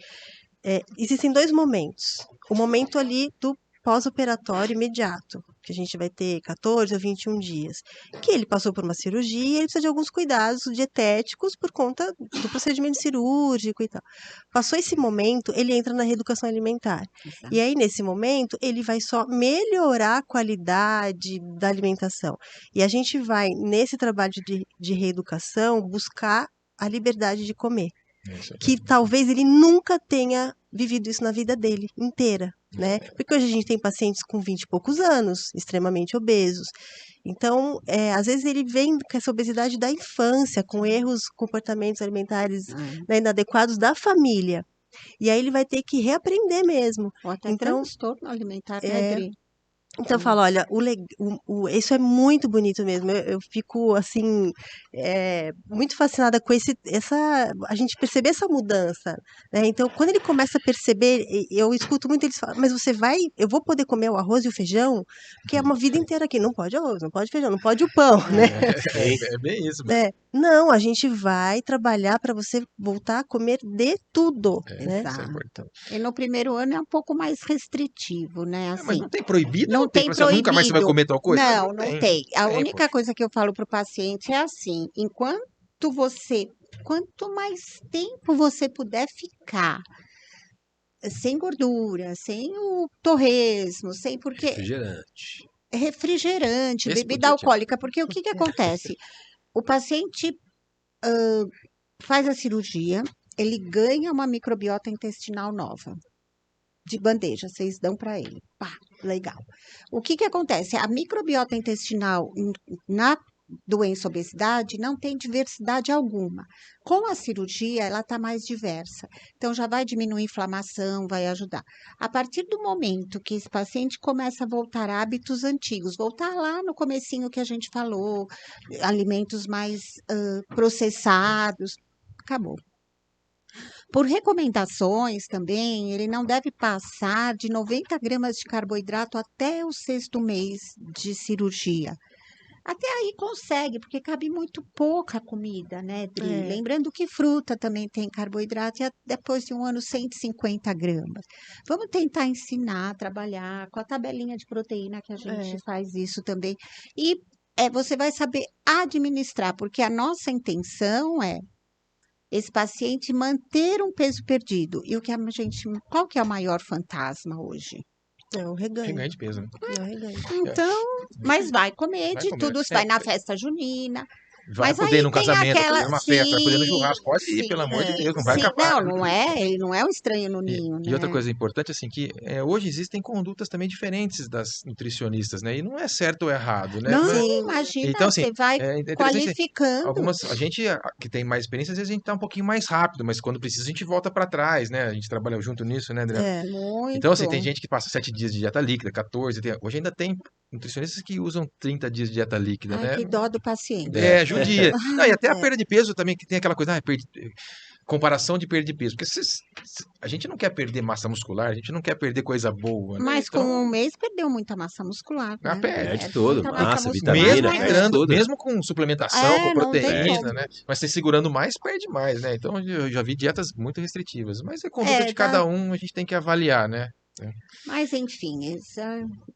Speaker 2: existem 2 momentos. O momento ali do pós-operatório imediato, que a gente vai ter 14 ou 21 dias, que ele passou por uma cirurgia e ele precisa de alguns cuidados dietéticos por conta do procedimento cirúrgico e tal. Passou esse momento, ele entra na reeducação alimentar.
Speaker 3: Exato.
Speaker 2: E aí, nesse momento, ele vai só melhorar a qualidade da alimentação. E a gente vai, nesse trabalho de reeducação, buscar a liberdade de comer. Que talvez ele nunca tenha vivido isso na vida dele inteira. né? Porque hoje a gente tem pacientes com 20 e poucos anos, extremamente obesos. Então, às vezes ele vem com essa obesidade da infância, com erros, comportamentos alimentares, né, inadequados da família. E aí ele vai ter que reaprender mesmo.
Speaker 3: Ou até
Speaker 2: Então,
Speaker 3: transtorno alimentar, né, Dri?
Speaker 2: Então eu falo, olha, isso é muito bonito mesmo. Eu fico assim muito fascinada com a gente perceber essa mudança, né? Então, quando ele começa a perceber, eu escuto muito eles falam, mas eu vou poder comer o arroz e o feijão, porque é uma vida inteira aqui, não pode arroz, não pode feijão, não pode o pão, né?
Speaker 1: É bem isso.
Speaker 2: Não, a gente vai trabalhar para você voltar a comer de tudo, né?
Speaker 1: Isso é
Speaker 3: Exato.
Speaker 1: importante.
Speaker 3: E no primeiro ano é um pouco mais restritivo, né?
Speaker 1: Mas
Speaker 3: Assim,
Speaker 1: não tem proibido?
Speaker 3: não tem
Speaker 1: Assim, nunca mais você vai
Speaker 3: proibido.
Speaker 1: comer tal coisa?
Speaker 3: Não, não tem. A
Speaker 1: Tem,
Speaker 3: única coisa que eu falo para o paciente é assim: quanto mais tempo você puder ficar sem gordura, sem o torresmo, sem porque
Speaker 4: Refrigerante.
Speaker 3: refrigerante,
Speaker 1: Esse
Speaker 3: bebida
Speaker 1: podia ter.
Speaker 3: alcoólica, porque o que que acontece? O paciente faz a cirurgia, ele ganha uma microbiota intestinal nova. De bandeja, vocês dão para ele. Pá, legal. O que que acontece? A microbiota intestinal na doença obesidade não tem diversidade alguma. Com a cirurgia, ela está mais diversa. Então, já vai diminuir a inflamação, vai ajudar. A partir do momento que esse paciente começa a voltar a hábitos antigos, voltar lá no comecinho que a gente falou, alimentos mais processados, acabou. Por recomendações também, ele não deve passar de 90 gramas de carboidrato até o 6º mês de cirurgia. Até aí consegue, porque cabe muito pouca comida, né, Dri?
Speaker 2: É.
Speaker 3: Lembrando que fruta também tem carboidrato e depois de um ano 150 gramas. Vamos tentar ensinar a trabalhar com a tabelinha de proteína que a gente faz isso também. E você vai saber administrar, porque a nossa intenção é esse paciente manter um peso perdido. E qual que é o maior fantasma hoje?
Speaker 2: É o reganho.
Speaker 1: Reganho de peso, né?
Speaker 2: É o reganho.
Speaker 3: Então, mas vai comer
Speaker 1: Vai
Speaker 3: de
Speaker 1: comer.
Speaker 3: tudo, você vai na festa junina.
Speaker 1: Vai
Speaker 3: Mas
Speaker 1: poder ir
Speaker 3: aí
Speaker 1: num
Speaker 3: tem
Speaker 1: casamento, vai
Speaker 3: aquela-
Speaker 1: poder ir numa festa, vai poder ir no
Speaker 3: Sim,
Speaker 1: churrasco. Pode ir,
Speaker 3: sim,
Speaker 1: pelo amor de Deus, não vai
Speaker 3: Sim,
Speaker 1: acabar.
Speaker 3: ele não é um estranho no ninho,
Speaker 1: E outra
Speaker 3: né?
Speaker 1: coisa importante, assim, que hoje existem condutas também diferentes das nutricionistas, né? E não é certo ou errado, né?
Speaker 3: Não,
Speaker 2: Sim.
Speaker 3: imagina,
Speaker 1: Então, assim,
Speaker 3: você vai
Speaker 1: é interessante,
Speaker 3: qualificando.
Speaker 1: a gente que tem mais experiência, às vezes a gente tá um pouquinho mais rápido, mas quando precisa a gente volta para trás, né? A gente trabalha junto nisso, né, Adriana?
Speaker 2: É.
Speaker 1: Então, assim,
Speaker 3: Muito.
Speaker 1: tem gente que passa 7 dias de dieta líquida, 14, hoje ainda tem nutricionistas que usam 30 dias de dieta líquida,
Speaker 3: Ai,
Speaker 1: né?
Speaker 3: que dó do paciente.
Speaker 1: Judia. Não, e até a perda de peso também, que tem aquela coisa, comparação de perda de peso. Porque a gente não quer perder massa muscular, a gente não quer perder coisa boa, né?
Speaker 3: Mas com
Speaker 1: Então,
Speaker 3: um mês perdeu muita massa muscular, né?
Speaker 1: perde
Speaker 4: tudo,
Speaker 3: muita
Speaker 4: massa,
Speaker 3: muscular.
Speaker 4: vitamina,
Speaker 1: mesmo
Speaker 4: perde
Speaker 1: entrando,
Speaker 4: tudo.
Speaker 1: mesmo com suplementação, com
Speaker 3: não tem
Speaker 1: proteína,
Speaker 3: como.
Speaker 1: né? Mas você segurando mais, perde mais, né? Então eu já vi dietas muito restritivas. Mas é conduta de
Speaker 3: Tá.
Speaker 1: cada um, a gente tem que avaliar, né?
Speaker 3: Mas enfim,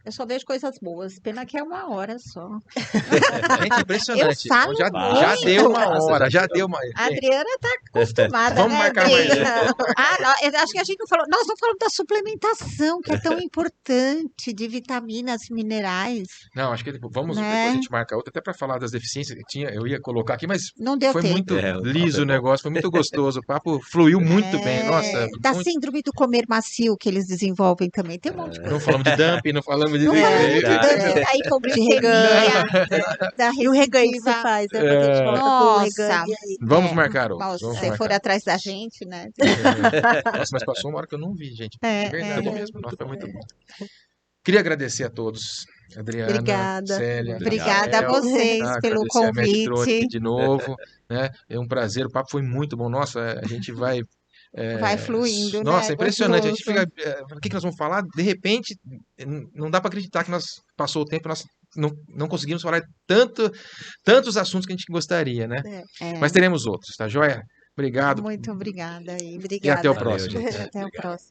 Speaker 3: eu só vejo coisas boas. Pena que é 1 hora só.
Speaker 1: Gente, impressionante.
Speaker 3: Eu falo
Speaker 1: já
Speaker 3: muito.
Speaker 1: deu uma
Speaker 4: Nossa,
Speaker 1: hora,
Speaker 4: já
Speaker 1: já
Speaker 4: deu.
Speaker 1: deu uma.
Speaker 3: A Adriana tá acostumada,
Speaker 1: Vamos
Speaker 3: né,
Speaker 1: marcar
Speaker 3: Adri?
Speaker 1: mais um.
Speaker 3: Não, eu acho que a gente não falou. Nós não falamos da suplementação, que é tão importante, de vitaminas, minerais.
Speaker 1: Não, acho que depois
Speaker 3: Né?
Speaker 1: a gente marca outra, até para falar das deficiências que tinha. Eu ia colocar aqui, mas
Speaker 3: Não deu
Speaker 1: foi
Speaker 3: tempo.
Speaker 1: muito
Speaker 4: O papo
Speaker 1: liso
Speaker 4: é
Speaker 1: o
Speaker 4: bom.
Speaker 1: negócio, foi muito gostoso. O papo fluiu muito bem. Nossa,
Speaker 3: Da
Speaker 1: muito.
Speaker 3: síndrome do comer macio que eles desenvolvem também. Tem um monte de coisa.
Speaker 1: Não falamos de dumping, não falamos de.
Speaker 3: Não falamos de
Speaker 4: verdade.
Speaker 3: dumping, da hipoglicemia, da
Speaker 2: E o reganho que você
Speaker 3: restritiva.
Speaker 2: faz, né? Quando a gente volta com o
Speaker 3: Nossa.
Speaker 2: reganho. E aí?
Speaker 1: Vamos marcar outro.
Speaker 3: Mas
Speaker 1: Vamos
Speaker 3: se for
Speaker 1: marcar.
Speaker 3: atrás da gente, né?
Speaker 1: Nossa, mas passou uma hora que eu não vi, gente.
Speaker 3: É,
Speaker 1: Verdade
Speaker 3: é.
Speaker 1: mesmo. Nossa, foi muito bom. Queria agradecer a todos. Adriana,
Speaker 2: Obrigada.
Speaker 1: Célia,
Speaker 3: Obrigada a
Speaker 1: Rafael,
Speaker 3: vocês pelo
Speaker 1: agradecer a Medtronic
Speaker 3: convite.
Speaker 1: de novo, né? É um prazer, o papo foi muito bom. Nossa, a gente vai
Speaker 3: Vai fluindo,
Speaker 1: nossa,
Speaker 3: né?
Speaker 1: é impressionante. A gente
Speaker 3: Gostoso.
Speaker 1: fica, o que nós vamos falar? De repente, não dá para acreditar que nós passou o tempo, nós não conseguimos falar tantos assuntos que a gente gostaria, né?
Speaker 3: É.
Speaker 1: Mas teremos outros, tá joia? Obrigado
Speaker 3: Muito obrigada aí.
Speaker 1: e até o
Speaker 3: Valeu,
Speaker 1: próximo.
Speaker 4: gente.
Speaker 3: Até o próximo.